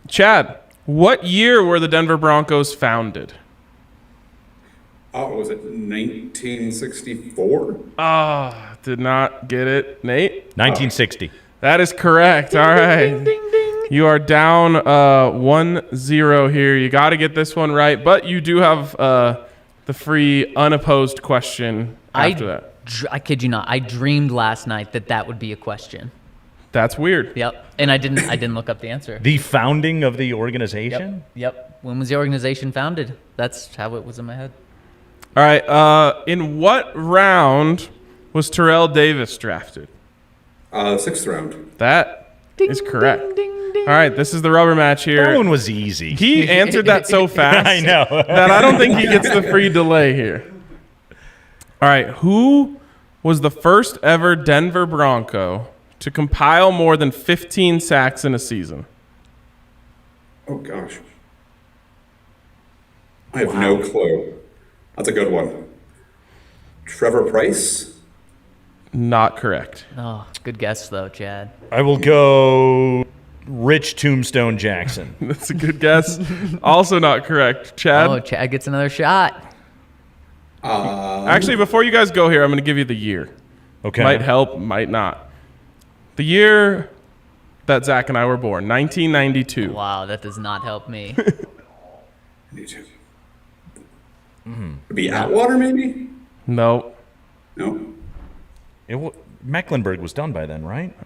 Chad, what year were the Denver Broncos founded? Oh, was it 1964? Did not get it. Nate? 1960. That is correct. All right. Ding, ding, ding. You are down 1-0 here. You got to get this one right, but you do have the free unopposed question after that. I kid you not. I dreamed last night that would be a question. That's weird. Yep. And I didn't look up the answer. The founding of the organization? Yep. When was the organization founded? That's how it was in my head. All right. In what round was Terrell Davis drafted? 6th round. That is correct. Ding, ding, ding. All right. This is the rubber match That here. one was easy. He answered that so fast I know. that I don't think he gets the free delay here. All right. Who was the first ever Denver Bronco to compile more than 15 sacks in a season? Oh, gosh. I have no clue. That's a good one. Trevor Price? Not correct. Oh, good guess though, Chad. I will go Rich Tombstone Jackson. That's a good guess. Also not correct. Chad? Oh, Chad gets another shot. Actually, before you guys go here, I'm going to give you the year. Okay. Might help, might not. The year that Zach and I were born, 1992. Wow, that does not help me. Be Atwater, maybe? No. No. Mecklenburg was done by then, right?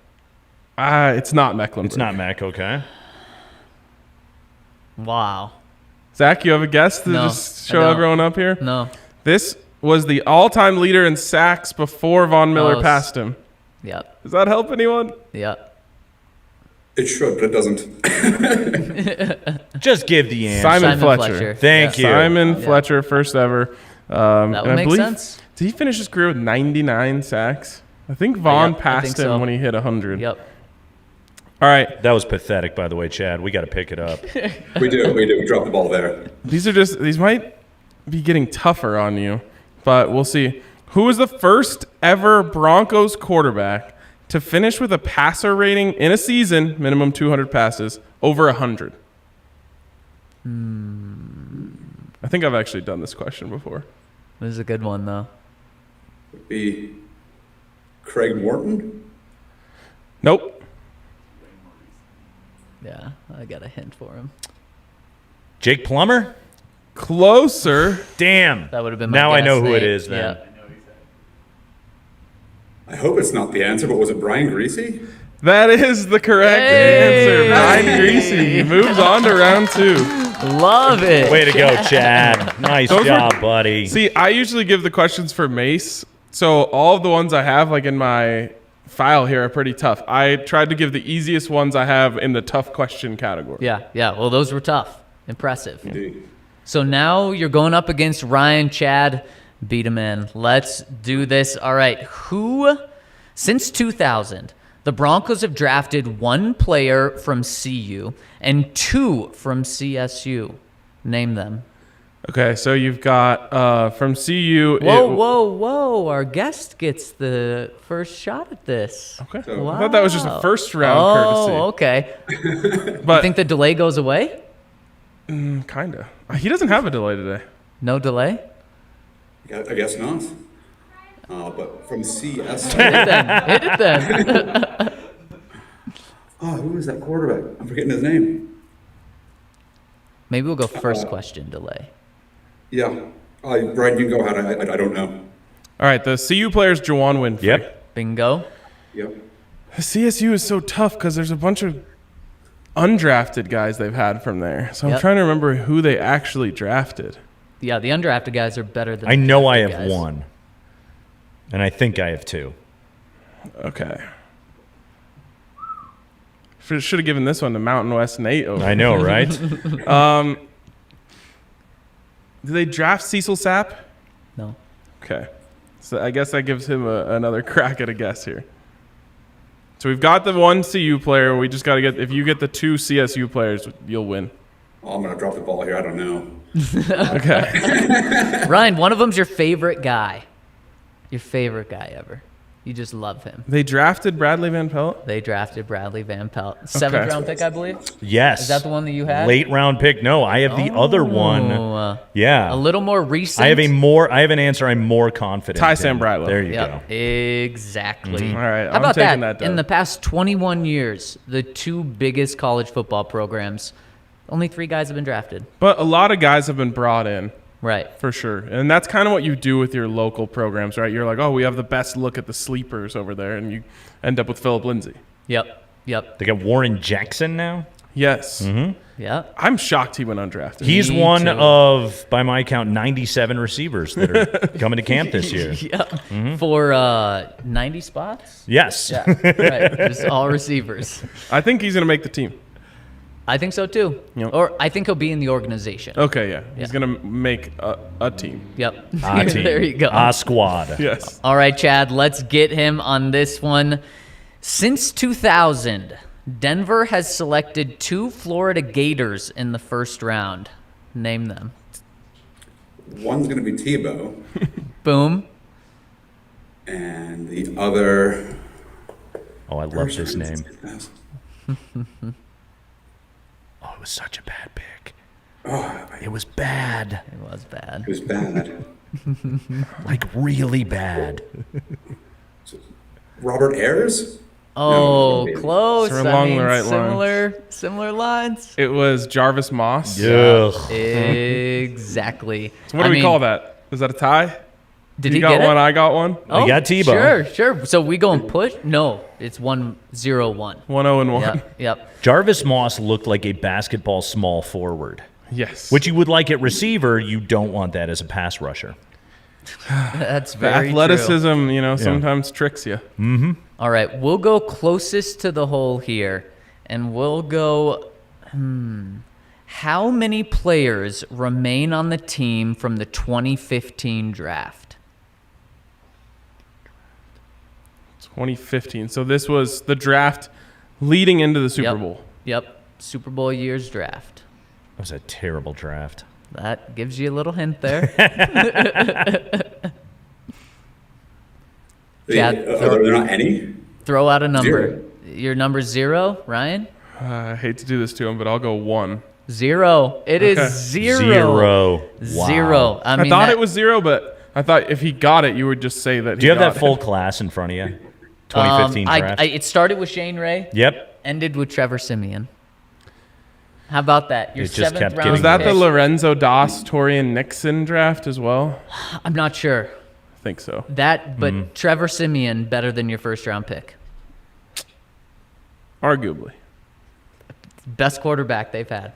It's not Mecklenburg. It's not Mac, okay. Wow. Zach, you have a guess to No, just I show don't. everyone up here? No. This was the all-time leader in sacks before Von Miller Oh, passed him. Yep. Does that help anyone? Yep. It should, but it doesn't. Just give the answer. Simon Fletcher. Thank you. Simon Fletcher, first ever. That and would I make believe, sense. Did he finish his career with 99 sacks? I think Vaughn Yep, I passed think him so. when he hit 100. Yep. All right. That was pathetic, by the way, Chad. We got to pick it up. We do. We dropped the ball there. These might be getting tougher on you, but we'll see. Who was the first ever Broncos quarterback to finish with a passer rating in a season, minimum 200 passes, over 100? I think I've actually done this question before. This is a good one though. Be Craig Morton? Nope. Yeah, I got a hint for him. Jake Plummer? Closer. Damn. That would have been my Now I guess, know who it Nate. is then. Yeah. I hope it's not the answer, but was it Brian Greasy? That is the correct Hey! answer. Brian Greasy. He moves on to round 2. Love it. Way to go, Chad. Nice Those were- job, buddy. See, I usually give the questions for Mace, so all of the ones I have like in my file here are pretty tough. I tried to give the easiest ones I have in the tough question category. Yeah. Well, those were tough. Impressive. Indeed. So now you're going up against Ryan. Chad, beat him in. Let's do this. All right. Since 2000, the Broncos have drafted 1 player from CU and 2 from CSU. Name them. Okay, so you've got from CU. Whoa. Our guest gets the first shot at this. Okay. Wow. I thought that was just a first round Oh, courtesy. okay. But You think the delay goes away? kinda. He doesn't have a delay today. No delay? I guess not. But from CS. Hit it then. Who is that quarterback? I'm forgetting his name. Maybe we'll go first question delay. Yeah. Brian, you can go ahead. I don't know. All right, the CU player's Juwan Winfrey. Yep. Bingo. Yep. CSU is so tough because there's a bunch of undrafted guys they've had from there. So I'm Yep. trying to remember who they actually drafted. Yeah, the undrafted guys are better than I the know I drafted have guys. 1. And I think I have 2. Okay. Should have given this one to Mountain West Nate. Over. I know, right? Did they draft Cecil Sapp? No. Okay. So I guess that gives him another crack at a guess here. So we've got the one CU player. We just got to get, if you get the 2 CSU players, you'll win. Oh, I'm going to drop the ball here. I don't know. Okay. Ryan, one of them's your favorite guy. Your favorite guy ever. You just love him. They drafted Bradley Van Pelt? They drafted Bradley Van Pelt. 7th round pick, I believe. Yes. Is that the one that you had? Late round pick. No, I have the other one. Yeah. A little more recent. I have an answer I'm more confident Ty in. Sambrilo. There you Yep, go. exactly. All right. How about taking that? down. In the past 21 years, the 2 biggest college football programs, only 3 guys have been drafted. But a lot of guys have been brought in. Right. For sure. And that's kind of what you do with your local programs, right? You're like, oh, we have the best look at the sleepers over there, and you end up with Philip Lindsay. Yep. They got Warren Jackson now. Yes. Yep. I'm shocked he went undrafted. He's Me one too. of, by my count, 97 receivers that are coming to camp this year. Yep. For 90 spots? Yes. Yeah. Right. Just all receivers. I think he's going to make the team. I think so too. Yep. Or I think he'll be in the organization. Okay, yeah. He's going to make a team. Yep. Ah, team. There you go. Ah, squad. Yes. All right, Chad, let's get him on this one. Since 2000, Denver has selected 2 Florida Gators in the first round. Name them. One's going to be Tebow, Boom. and the other. Oh, I love this name. Oh, it was such a bad pick. Oh, It was bad. It was bad. it was bad. Like, really bad. Robert Ayers? Oh, No, close. So I along mean, the right similar lines. It was Jarvis Moss. Ugh. Exactly. So what do we call that? Is that a tie? Did You he got get one, it? I got one. Oh, got Tebow. Sure. So we go and push? No, it's 1-0-1. 1-0 and 1. Yep. Jarvis Moss looked like a basketball small forward, Yes. which you would like at receiver. You don't want that as a pass rusher. That's the very athleticism, sometimes tricks you. true. All right, we'll go closest to the hole here, and we'll go. How many players remain on the team from the 2015 draft? 2015. So this was the draft leading into the Super Bowl. Yep. Super Bowl year's draft. That was a terrible draft. That gives you a little hint there. Chad, Are there not any? Throw out a number. 0. Your number's 0, Ryan? I hate to do this to him, but I'll go 1. 0. It is Okay. 0. 0. Wow. 0. I I mean, thought that- it was 0, but I thought if he got it, you would just say that. Do you have that got full it. class in front of you? 2015 draft? it started with Shane Ray, Yep. ended with Trevor Simeon. How about that? Your It just 7th kept round getting Was that the pick. Lorenzo Doss, Torian Nixon draft as well? I'm not sure. I think so. But Trevor Simeon better than your first round pick. Arguably. Best quarterback they've had.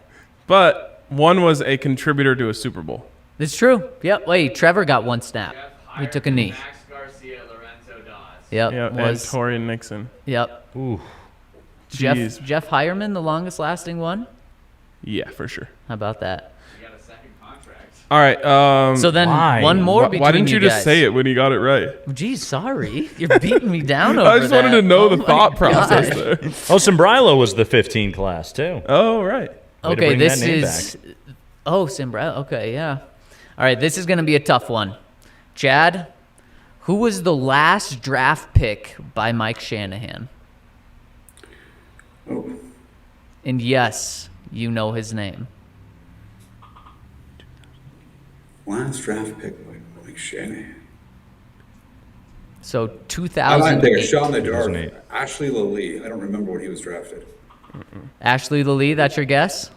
But one was a contributor to a Super Bowl. It's true. Yep. Wait, Trevor got 1 snap. He took a knee. Max Garcia, Lorenzo Dawes. Yep. Yeah, and Was Torian Nixon. yep. Ooh. Jeez. Jeff Hireman, the longest lasting one. Yeah, for sure. How about that? You got a second contract. All right. So then why? one more between why didn't you just guys. say it when you got it right? Geez, sorry. You're beating me down over I just wanted that. to know Oh the my thought process God. there. Oh, Sombrilo was the 15 class, too. Oh, right. Way to Okay, bring this that name is. Oh, Simbrell. Okay, yeah. All right, this is going to be a tough one. Chad, who was the last draft pick by Mike Shanahan? Oh, And yes, you know his name. last draft pick by Mike Shanahan. So I might 2008. take a shot in the dark. 2008. Ashley Lilly. I don't remember when he was drafted. Ashley Lilly, that's your guess?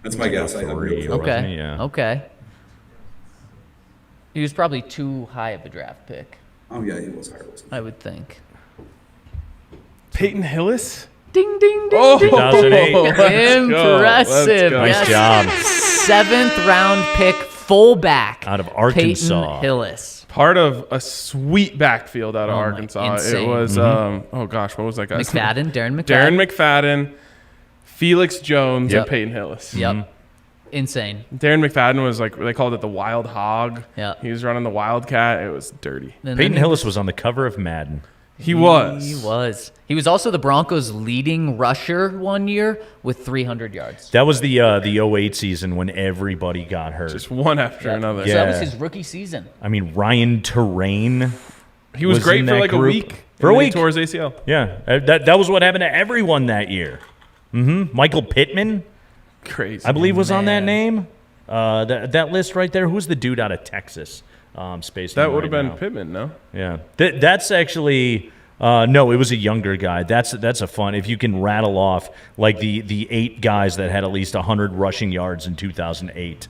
That's my guess. I'm three. real Okay. Okay. Yeah. Okay. He was probably too high of a draft pick, Oh yeah, he was hard. Wasn't I would think. Peyton Hillis? Ding, ding, ding, Oh, ding. 2008. let's go. Impressive. Let's go. Nice Yes. job. 7th round pick, fullback. Out of Arkansas. Peyton Hillis. Part of a sweet backfield out of Oh my, Arkansas. insane. It was, oh gosh, what was that guy's name? McFadden, Darren McFadden. Darren McFadden. Felix Jones Yep. and Peyton Hillis. Yep. Insane. Darren McFadden was like, they called it the Wild Hog. Yeah. He was running the Wildcat. It was dirty. And Peyton then Hillis was on the cover of Madden. He was. He was. He was also the Broncos' leading rusher one year with 300 yards. That was the 08 season when everybody got hurt. Just one after another. So that was Yeah. his rookie season. I mean, Ryan Terrain. He was great in for that like a group. week. For a and then he week. tore his ACL. Yeah, that was what happened to everyone that year. Michael Pittman, Crazy. I believe, was on that Man. name. That list right there. Who's the dude out of Texas? Spacing That right would have been now. Pittman, no? Yeah, that's actually no. It was a younger guy. That's a fun. If you can rattle off like the 8 guys that had at least 100 rushing yards in 2008.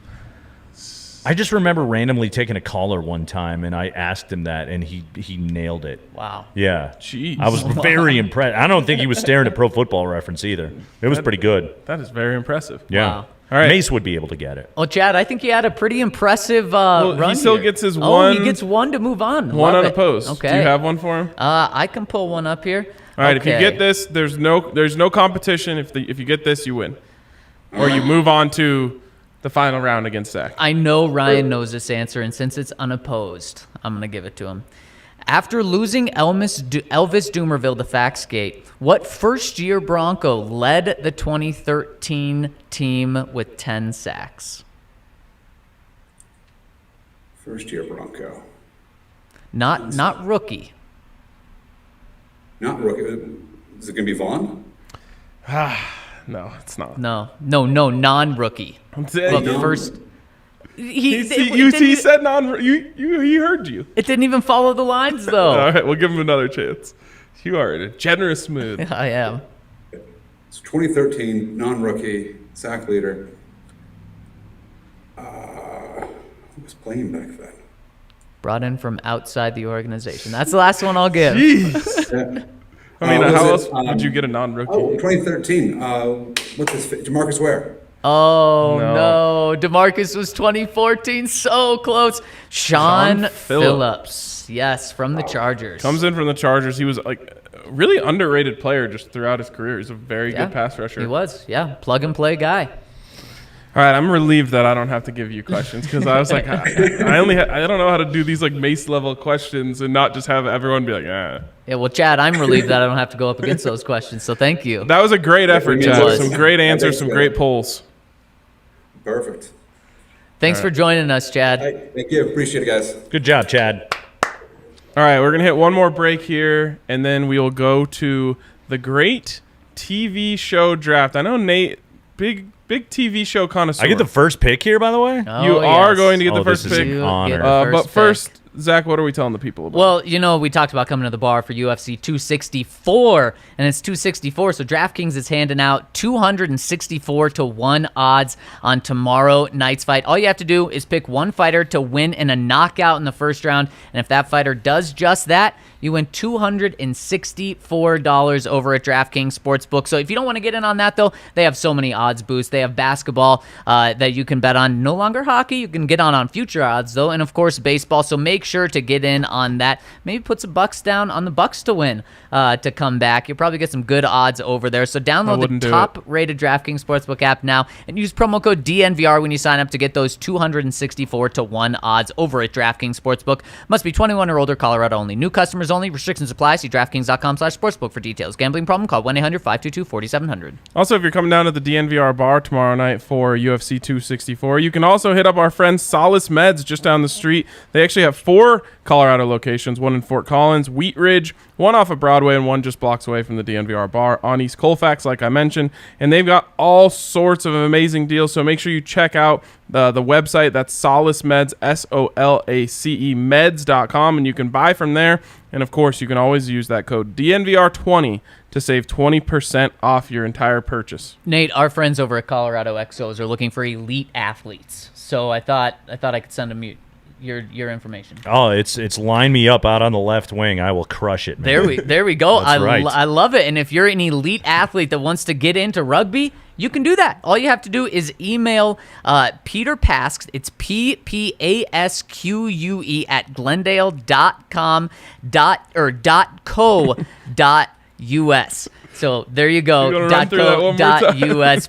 I just remember randomly taking a caller one time, and I asked him that, and he nailed it. Wow. Yeah, Jeez. I was very impressed. I don't think he was staring at Pro Football Reference either. It was pretty good. That is very impressive. Yeah. Wow. All right. Mace would be able to get it. Well, Chad, I think he had a pretty impressive he run still here. gets his He one- gets one to move on. One Love it. unopposed. Okay. Do you have one for him? I can pull one up here. All right. If you Okay. get this, there's no competition. If you get this, you win, or you move on to the final round against Zach. I know Ryan knows this answer, and since it's unopposed, I'm going to give it to him. After losing Elvis Dumerville to Faxgate, what first-year Bronco led the 2013 team with 10 sacks? First year Bronco. Not rookie. Not rookie. Is it going to be Vaughn? No, it's not. No, non-rookie. Look, No. first... He said non. He heard you. It didn't even follow the lines, All though. right, we'll give him another chance. You are in a generous mood. I am. It's 2013, non-rookie, sack leader. Who was playing back then? Brought in from outside the organization. That's the last one I'll give. Jeez. I mean, was how it, else would you get a non-rookie? Oh, 2013. What's his? Demarcus Ware. Oh, No. no. DeMarcus was 2014. So close. Sean Sean Phillips. Yes, from the Chargers. Comes in from the Chargers. He was like a really underrated player just throughout his career. He's a very Yeah, good pass rusher. He was, yeah. Plug and play guy. All right, I'm relieved that I don't have to give you questions because I was like, I don't know how to do these like Mace level questions and not just have everyone be like, ah. Yeah, well, Chad, I'm relieved that I don't have to go up against those questions, so thank you. That was a great effort, It Chad. was. Some great answers, some so. great polls. Perfect. Thanks for joining us, Chad. Hey, thank you. Appreciate it, guys. Good job, Chad. All right, we're going to hit one more break here, and then we will go to the great TV show draft. I know Nate, big TV show connoisseur. I get the first pick here, by the way. You Oh, are yes. going to get the Oh, first this is pick. an You honor. get the But pick. first, Zach, what are we telling the people about? Well, you know, we talked about coming to the bar for UFC 264, and it's 264, so DraftKings is handing out 264 to 1 odds on tomorrow night's fight. All you have to do is pick one fighter to win in a knockout in the first round, and if that fighter does just that, you win $264 over at DraftKings Sportsbook. So if you don't want to get in on that, though, they have so many odds boosts. They have basketball that you can bet on. No longer hockey. You can get on future odds, though, and, of course, baseball. So make sure to get in on that. Maybe put some bucks down on the Bucks to win to come back. You'll probably get some good odds over there. So download wouldn't the do top-rated DraftKings Sportsbook app now and use promo code DNVR when you sign up to get those 264 to 1 odds over at DraftKings Sportsbook. Must be 21 or older, Colorado only. New customers only. Restrictions apply. See DraftKings.com/sportsbook for details. Gambling problem? Call 1-800-522-4700. Also, if you're coming down to the DNVR bar tomorrow night for UFC 264, you can also hit up our friends Solace Meds just down the street. They actually have 4 Colorado locations, one in Fort Collins, Wheat Ridge, one off of Broadway, and one just blocks away from the DNVR bar on East Colfax, like I mentioned. And they've got all sorts of amazing deals, so make sure you check out the website. That's Solace Meds, SOLACE meds.com, and you can buy from there. And, of course, you can always use that code DNVR20 to save 20% off your entire purchase. Nate, our friends over at Colorado Exos are looking for elite athletes. So I thought I could send them your information. Oh, it's line me up out on the left wing. I will crush it, man. There we go. That's right. I love it. And if you're an elite athlete that wants to get into rugby, you can do that. All you have to do is email Peter Pasque. It's PPASQUE at glendale.com .co.us. So there you go. You wanna run through that one more time? .us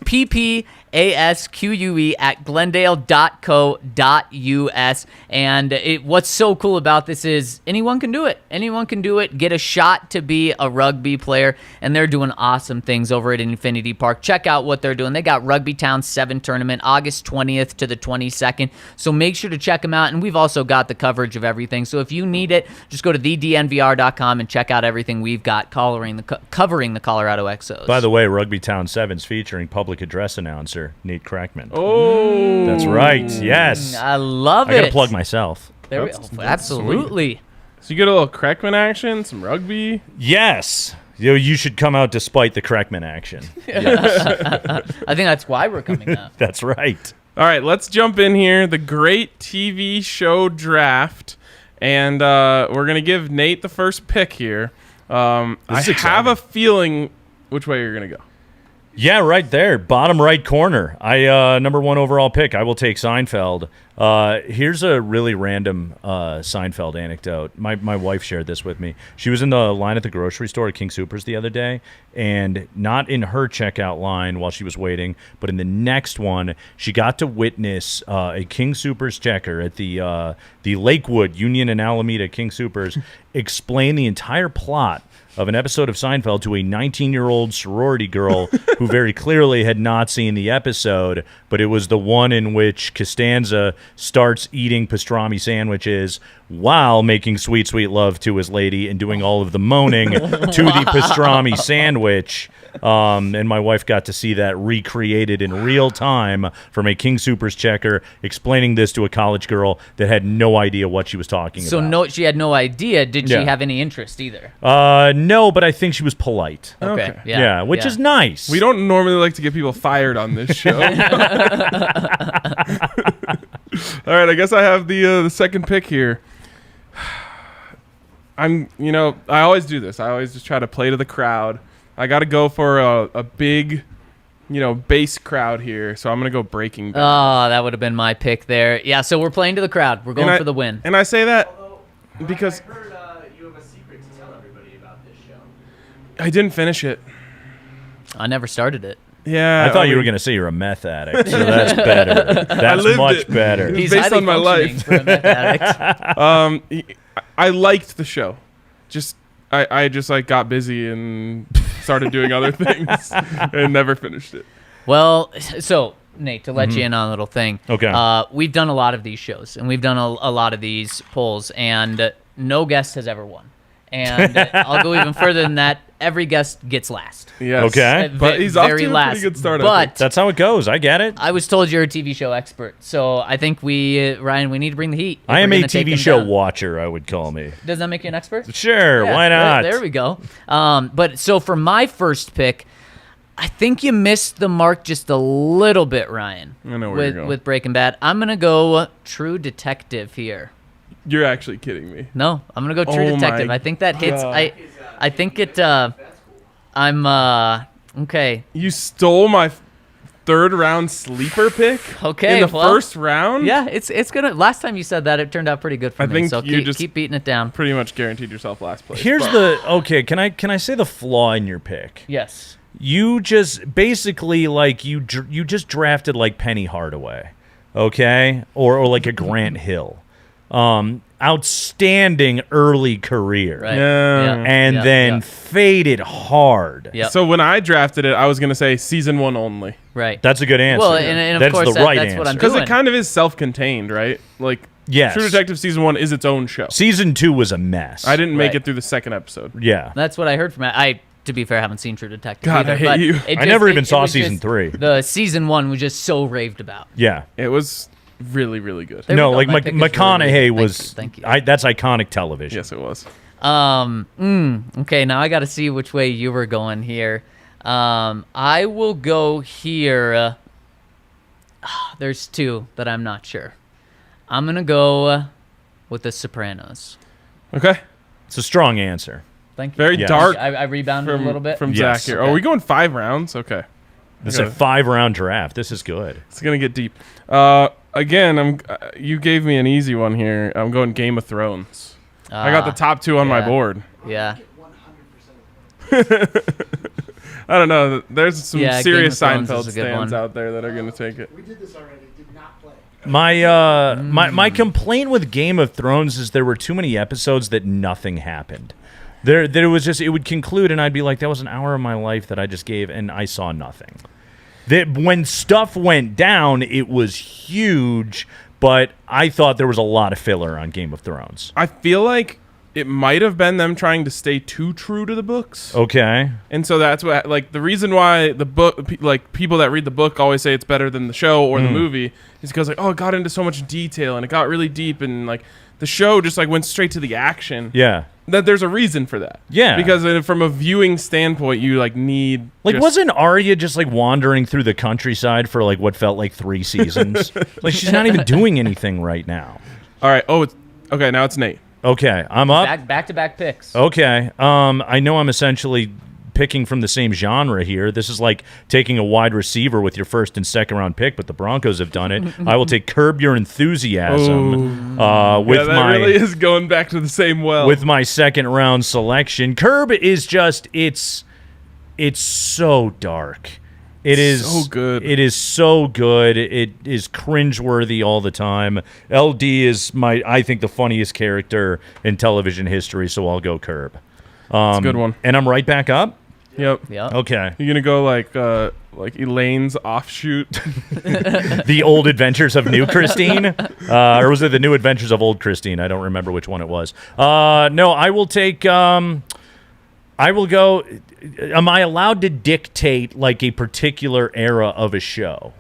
PPASQUE at glendale.co.us. And what's so cool about this is anyone can do it. Anyone can do it. Get a shot to be a rugby player, and they're doing awesome things over at Infinity Park. Check out what they're doing. They got Rugby Town 7 tournament, August 20th to the 22nd. So make sure to check them out. And we've also got the coverage of everything. So if you need it, just go to thednvr.com and check out everything we've got covering the Colorado Exos. By the way, Rugby Town 7's featuring public address announcer Nate Kreckman. Oh, That's right. Yes. I love it. I got to plug myself. There we That's go. Absolutely. So you get a little Kreckman action, some rugby. Yes. You should come out despite the Kreckman action. I think that's why we're coming up. That's right. All right, let's jump in here. The great TV show draft. And we're going to give Nate the first pick here. I have a feeling which way you're going to go. Yeah, right there. Bottom right corner. Number 1 overall pick. I will take Seinfeld. Here's a really random Seinfeld anecdote. My wife shared this with me. She was in the line at the grocery store at King Soopers the other day, and not in her checkout line while she was waiting, but in the next one, she got to witness a King Soopers checker at the Lakewood Union and Alameda King Soopers explain the entire plot of an episode of Seinfeld to a 19-year-old sorority girl who very clearly had not seen the episode, but it was the one in which Costanza starts eating pastrami sandwiches while making sweet, sweet love to his lady and doing all of the moaning to the pastrami sandwich. And my wife got to see that recreated in real time from a King Soopers checker explaining this to a college girl that had no idea what she was talking about. So no, she had no idea. Did she Yeah. have any interest either? No, but I think she was polite. Okay. Yeah, which is nice. We don't normally like to get people fired on this show. All right, I guess I have the second pick here. I always do this. I always just try to play to the crowd. I got to go for a big, bass crowd here. So I'm going to go Breaking Bad. Oh, that would have been my pick there. Yeah, so we're playing to the crowd. We're going for the win. And I say that because I heard you have a secret to tell everybody about this show. I didn't finish it. I never started it. Yeah. I thought you were going to say you're a meth addict, so that's better. That's lived much it. better. It's He's based highly on my functioning life. for a meth addict. I liked the show. I just got busy and started doing other things and never finished it. Well, so Nate, to let you in on a little thing. Okay. We've done a lot of these shows, and we've done a lot of these polls, and no guest has ever won. And I'll go even further than that. Every guest gets last. Yes. Okay. But he's off to a pretty good start, I think. But That's how it goes. I get it. I was told you're a TV show expert, so I think Ryan, we need to bring the heat. if I am we're a gonna take TV them show down. watcher, I would call me. Does that make you an expert? Sure, Yeah, why not? There we go. But so for my first pick, I think you missed the mark just a little bit, Ryan. I know where you're going. With Breaking Bad. I'm gonna go True Detective here. You're actually kidding me. No, I'm gonna go True Oh Detective. my I think that hits. God. I think it. I'm okay. You stole my third round sleeper pick. Okay, In the well, first round. Yeah, it's gonna. Last time you said that, it turned out pretty good for I me. think So you keep, just- keep beating it down. Pretty much guaranteed yourself last place. Here's but- can I say the flaw in your pick? Yes. You just basically you just drafted like Penny Hardaway, okay, or like a Grant Hill, outstanding early career, Right. Yeah. and then faded hard. Yep. So when I drafted it, I was gonna say season 1 only Right. That's a good answer. Well, and of that's course the right that's answer. what I'm because doing. it kind of is self-contained, right? Like Yes. True Detective season 1 is its own show. Season 2 was a mess. I didn't make Right. it through the second episode. Yeah. That's what I heard from it. To be fair, I haven't seen True Detective. God, either, I hate but you. it I never even it saw was season just- 3. The season 1 was just so raved about. Yeah. It was really, really good. There No, we go. like My pick is really McConaughey good. was. Thank you. That's iconic television. Yes, it was. Okay, now I got to see which way you were going here. I will go here. There's two that I'm not sure. I'm going to go with The Sopranos. Okay. It's a strong answer. Thank you. Very Yes. dark I rebounded a little bit. from Yes. Zach here. Okay. Are we going 5 rounds? Okay. This is a 5-round draft. This is good. It's gonna get deep. Again, you gave me an easy one here. I'm going Game of Thrones. I got the top 2 on my yeah. board. Yeah. I don't know. There's some Yeah, serious Game of Thrones Seinfeld is a good stands one. out there that are going to take it. We did this already. Did not play. My complaint with Game of Thrones is there were too many episodes that nothing happened. There was just, it would conclude and I'd be like, that was an hour of my life that I just gave and I saw nothing. That when stuff went down, it was huge, but I thought there was a lot of filler on Game of Thrones. I feel like it might have been them trying to stay too true to the books. Okay. And so that's what, like, the reason why the book, like, people that read the book always say it's better than the show or the movie is because, like, oh, it got into so much detail and it got really deep and, like, the show just, like, went straight to the action. Yeah. That there's a reason for that. Yeah. Because from a viewing standpoint, you, like, need. Like, just- wasn't Arya just, like, wandering through the countryside for, like, what felt like 3 seasons? Like, she's not even doing anything right now. All right. Oh, okay. Now it's Nate. Okay, I'm up. Back-to-back picks. Okay. I know I'm essentially picking from the same genre here. This is like taking a wide receiver with your first and second round pick, but the Broncos have done it. I will take Curb Your Enthusiasm with that my really is going back to the same well. with my second round selection. Curb is just it's so dark. It is so good. It is so good. It is cringeworthy all the time. LD is I think the funniest character in television history, so I'll go Curb. It's a good one. And I'm right back up. Yep. Yeah. Okay. You're gonna go like Elaine's offshoot. The Old Adventures of New Christine, or was it the New Adventures of Old Christine? I don't remember which one it was. No, I will take. I will go. Am I allowed to dictate like a particular era of a show?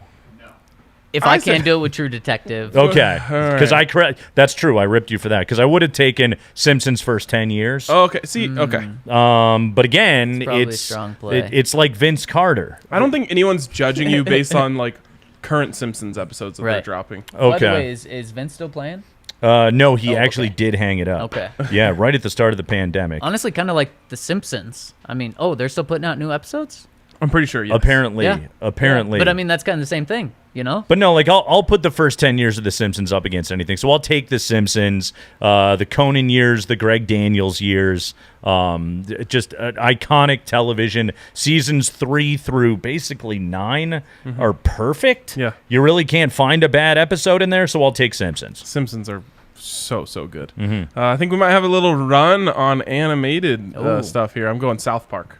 If I I can't said- do it with True Detective. Okay, All because that's true. I ripped you for that because I would have taken Simpsons' first 10 years. Oh, okay. See. Okay. But again, It's probably a it's strong play. it's like Vince Carter. I don't think anyone's judging you based on like current Simpsons episodes that they're Right. dropping. By the way, Okay. is Vince still playing? No, he Oh, actually okay. did hang it up. Okay. Yeah, right at the start of the pandemic. Honestly, kind of like The Simpsons. I mean, they're still putting out new episodes? I'm pretty sure. Yes. Apparently. Yeah. Apparently. Yeah. But I mean, that's kind of the same thing, you know? But no, like I'll put the first 10 years of The Simpsons up against anything. So I'll take The Simpsons, the Conan years, the Greg Daniels years, just iconic television. Seasons 3 through basically 9 are perfect. Yeah. You really can't find a bad episode in there, so I'll take Simpsons. Simpsons are so good. I think we might have a little run on animated Ooh. stuff here. I'm going South Park.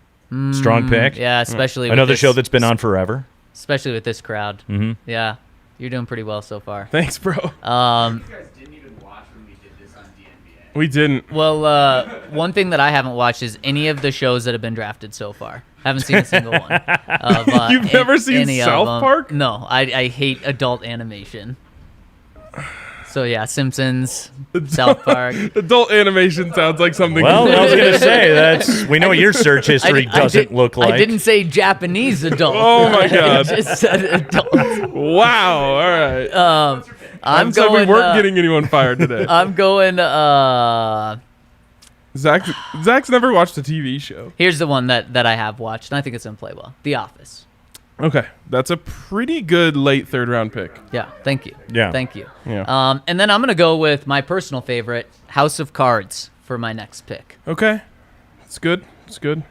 Strong pick. Yeah, especially with Another this, show that's been on forever. especially with this crowd. Mm-hmm. Yeah, you're doing pretty well so far. Thanks, bro. You guys didn't even watch when we did this on DNVR. We didn't. Well, one thing that I haven't watched is any of the shows that have been drafted so far. Haven't seen a single one. Of, You've never seen any of South them. Park? No, I hate adult animation. So yeah, Simpsons, South Park. Adult animation sounds like something. Well, I was going to say, we know what your search history doesn't look like. I didn't say Japanese adult. Oh my God. I just said adult. Wow. All right. I'm said we going. weren't getting anyone fired today. I'm going. Zach's never watched a TV show. Here's the one that I have watched, and I think it's gonna play well. The Office. Okay, that's a pretty good late third round pick. Yeah, thank you. Yeah. Thank you. Yeah. And then I'm gonna go with my personal favorite, House of Cards, for my next pick. Okay, it's good. It's good.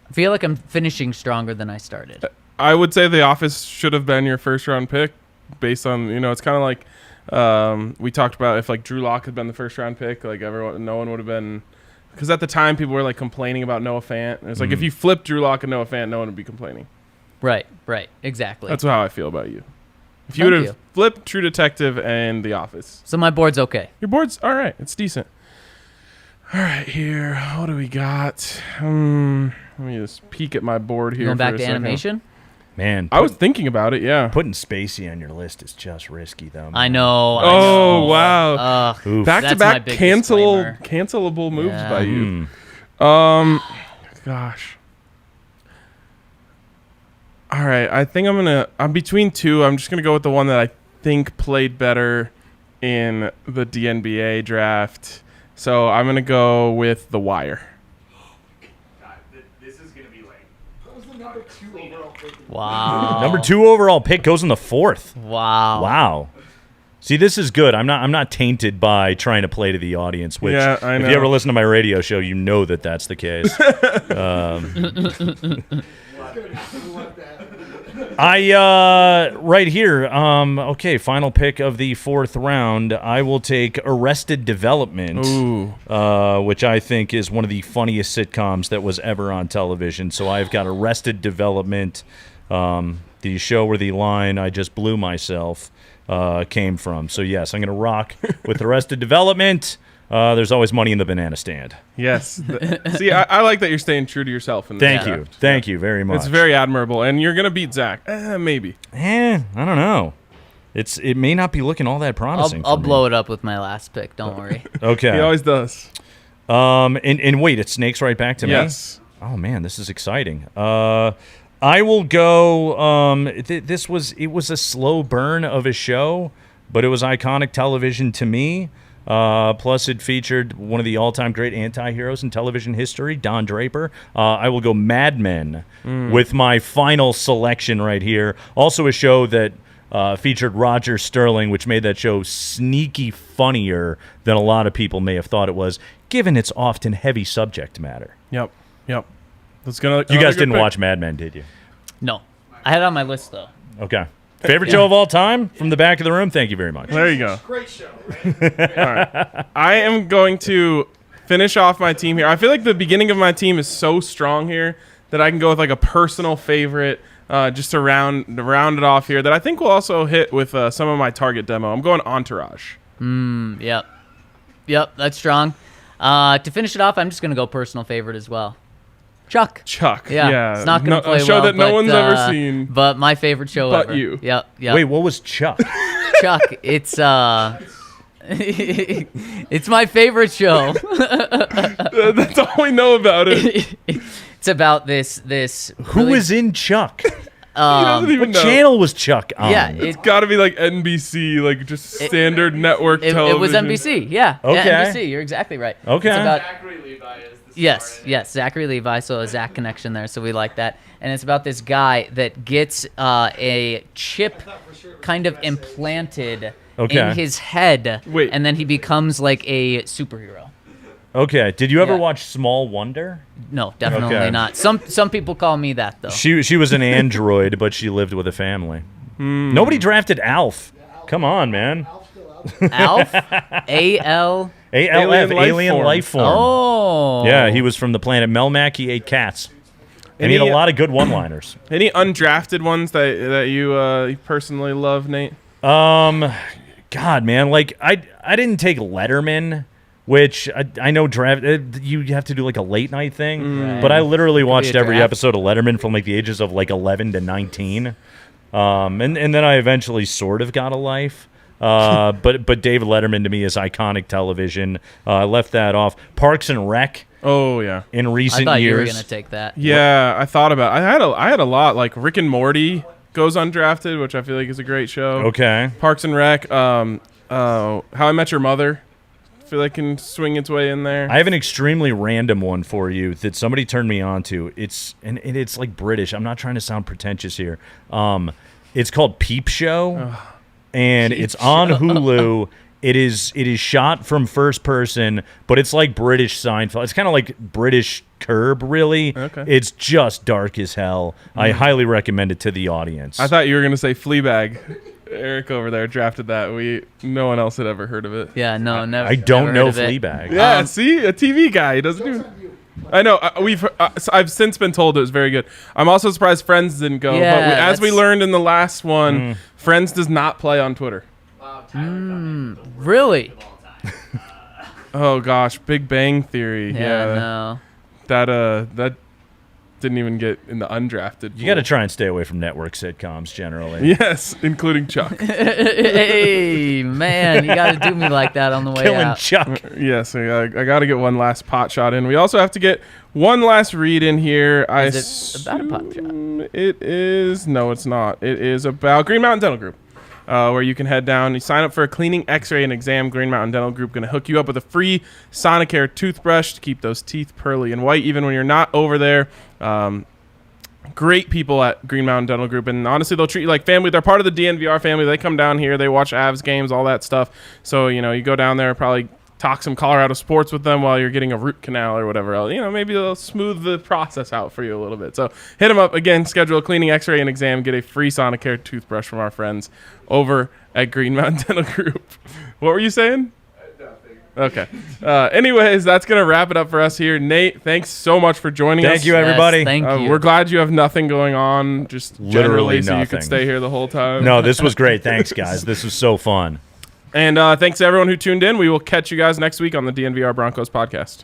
I feel like I'm finishing stronger than I started. I would say The Office should have been your first round pick, based on it's kind of like we talked about if like Drew Lock had been the first round pick, like no one would have been, because at the time people were like complaining about Noah Fant. And it's like if you flipped Drew Lock and Noah Fant, no one would be complaining. Right, exactly. That's how I feel about you. If you Thank would have you. flipped True Detective and The Office, So my board's okay. your board's all right. It's decent. All right, here. What do we got? Let me just peek at my board here. Going back for a to second. animation. Man, I was thinking about it. Yeah. putting Spacey on your list is just risky, though. I know. Oh wow. Oof. Back to That's my back big cancelable moves Yeah. by you. Gosh. All right, I think I'm between two. I'm just gonna go with the one that I think played better in the DNBA draft. So I'm gonna go with The Wire. God, this is gonna be like That was the number 2 overall pick. Wow. Number 2 overall pick goes in the 4th. Wow. Wow. See, this is good. I'm not tainted by trying to play to the audience. Which, Yeah, I if know. you ever listen to my radio show, you know that that's the case. Right here. Okay, final pick of the 4th round. I will take Arrested Development, which I think is one of the funniest sitcoms that was ever on television. So I've got Arrested Development, the show where the line "I just blew myself" came from. So yes, I'm going to rock with Arrested Development. There's always money in the banana stand. Yes. See, I like that you're staying true to yourself. Thank you very much. It's very admirable, and you're gonna beat Zach. Maybe. I don't know. It may not be looking all that promising. I'll blow it up with my last pick. Don't worry. Okay. He always does. And wait, it snakes right back to me. Yes. Oh man, this is exciting. I will go. It was a slow burn of a show, but it was iconic television to me. Plus, it featured one of the all-time great anti-heroes in television history, Don Draper. I will go Mad Men with my final selection right here. Also a show that featured Roger Sterling, which made that show sneaky funnier than a lot of people may have thought it was, given its often heavy subject matter. Yep. That's You guys didn't watch Mad Men, did you? No. I had it on my list, though. Okay. Favorite show of all time? From the back of the room? Thank you very much. There you go. Great show. All right. I am going to finish off my team here. I feel like the beginning of my team is so strong here that I can go with like a personal favorite just to round it off here that I think will also hit with some of my target demo. I'm going Entourage. Yep, that's strong. To finish it off, I'm just going to go personal favorite as well. Chuck. Yeah. It's not going to play a show well, that no but, one's ever seen. But my favorite show But ever. you. Yep. Wait, what was Chuck? Chuck, it's it's my favorite show. That's all we know about it. It's about this Who was in Chuck? He doesn't even What know. channel was Chuck on? Yeah, It's got to be like NBC, like just standard network television. it was NBC. Yeah. Okay. NBC. You're exactly right. Okay. It's about Zachary Levi is the star. Yes, Zachary Levi, so a Zach connection there, so we like that. And it's about this guy that gets a chip kind of implanted in his head, Wait. and then he becomes like a superhero. Okay. Did you ever Yeah. watch Small Wonder? No, definitely Okay. not. Some people call me that, though. She was an android, but she lived with a family. Nobody drafted Alf. Come on, man. Alf? A-L? ALF, Alien life Alien form. Life Form. Oh. Yeah, he was from the planet Melmac. He ate cats. And he had a lot of good one-liners. Any undrafted ones that you personally love, Nate? God, man, like I didn't take Letterman, which I know draft. You have to do like a late night thing, Right. but I literally watched a every draft. episode of Letterman from like the ages of like 11 to 19, and then I eventually sort of got a life. But David Letterman to me is iconic television. I left that off. Parks and Rec. Oh yeah. In I recent thought you were years, going to take that. Yeah, I thought about it. I had a lot. Like Rick and Morty goes undrafted, which I feel like is a great show. okay. Parks and Rec. How I Met Your Mother. I feel like can swing its way in there. I have an extremely random one for you that somebody turned me on to. It's like British. I'm not trying to sound pretentious here. It's called Peep Show, and it's on Hulu. It is shot from first person, but it's like British Seinfeld. It's kind of like British Curb, really. Okay. It's just dark as hell. I highly recommend it to the audience. I thought you were gonna say Fleabag. Eric over there drafted that. No one else had ever heard of it. Yeah, no, never. I don't never know heard of it. Fleabag. Yeah, see, a TV guy. He doesn't do. I know. I've since been told it was very good. I'm also surprised Friends didn't go. Yeah, but as we that's- learned in the last one, Friends does not play on Twitter. Wow, Tyler Really? of all time. Oh gosh, Big Bang Theory. Yeah, no. That didn't even get in the undrafted. You got to try and stay away from network sitcoms generally. Yes, including Chuck. Hey, man, you got to do me like that on the way Killing out. Chuck. Yes, I got to get one last pot shot in. We also have to get one last read in here. Is it about a pot shot? It is. No, it's not. It is about Green Mountain Dental Group. Where you can head down. You sign up for a cleaning, x-ray, and exam. Green Mountain Dental Group going to hook you up with a free Sonicare toothbrush to keep those teeth pearly and white even when you're not over there. Great people at Green Mountain Dental Group, and honestly, they'll treat you like family. They're part of the DNVR family. They come down here. They watch Avs games, all that stuff. So, you go down there probably talk some Colorado sports with them while you're getting a root canal or whatever else. Maybe they'll smooth the process out for you a little bit. So hit them up. Again, schedule a cleaning, x-ray, and exam. Get a free Sonicare toothbrush from our friends over at Green Mountain Dental Group. What were you saying? Okay. Anyways, that's going to wrap it up for us here. Nate, thanks so much for joining us. Thank you, everybody. Yes, thank you. We're glad you have nothing going on, just Literally generally, so you could nothing. stay here the whole time. No, this was great. Thanks, guys. This was so fun. And thanks to everyone who tuned in. We will catch you guys next week on the DNVR Broncos podcast.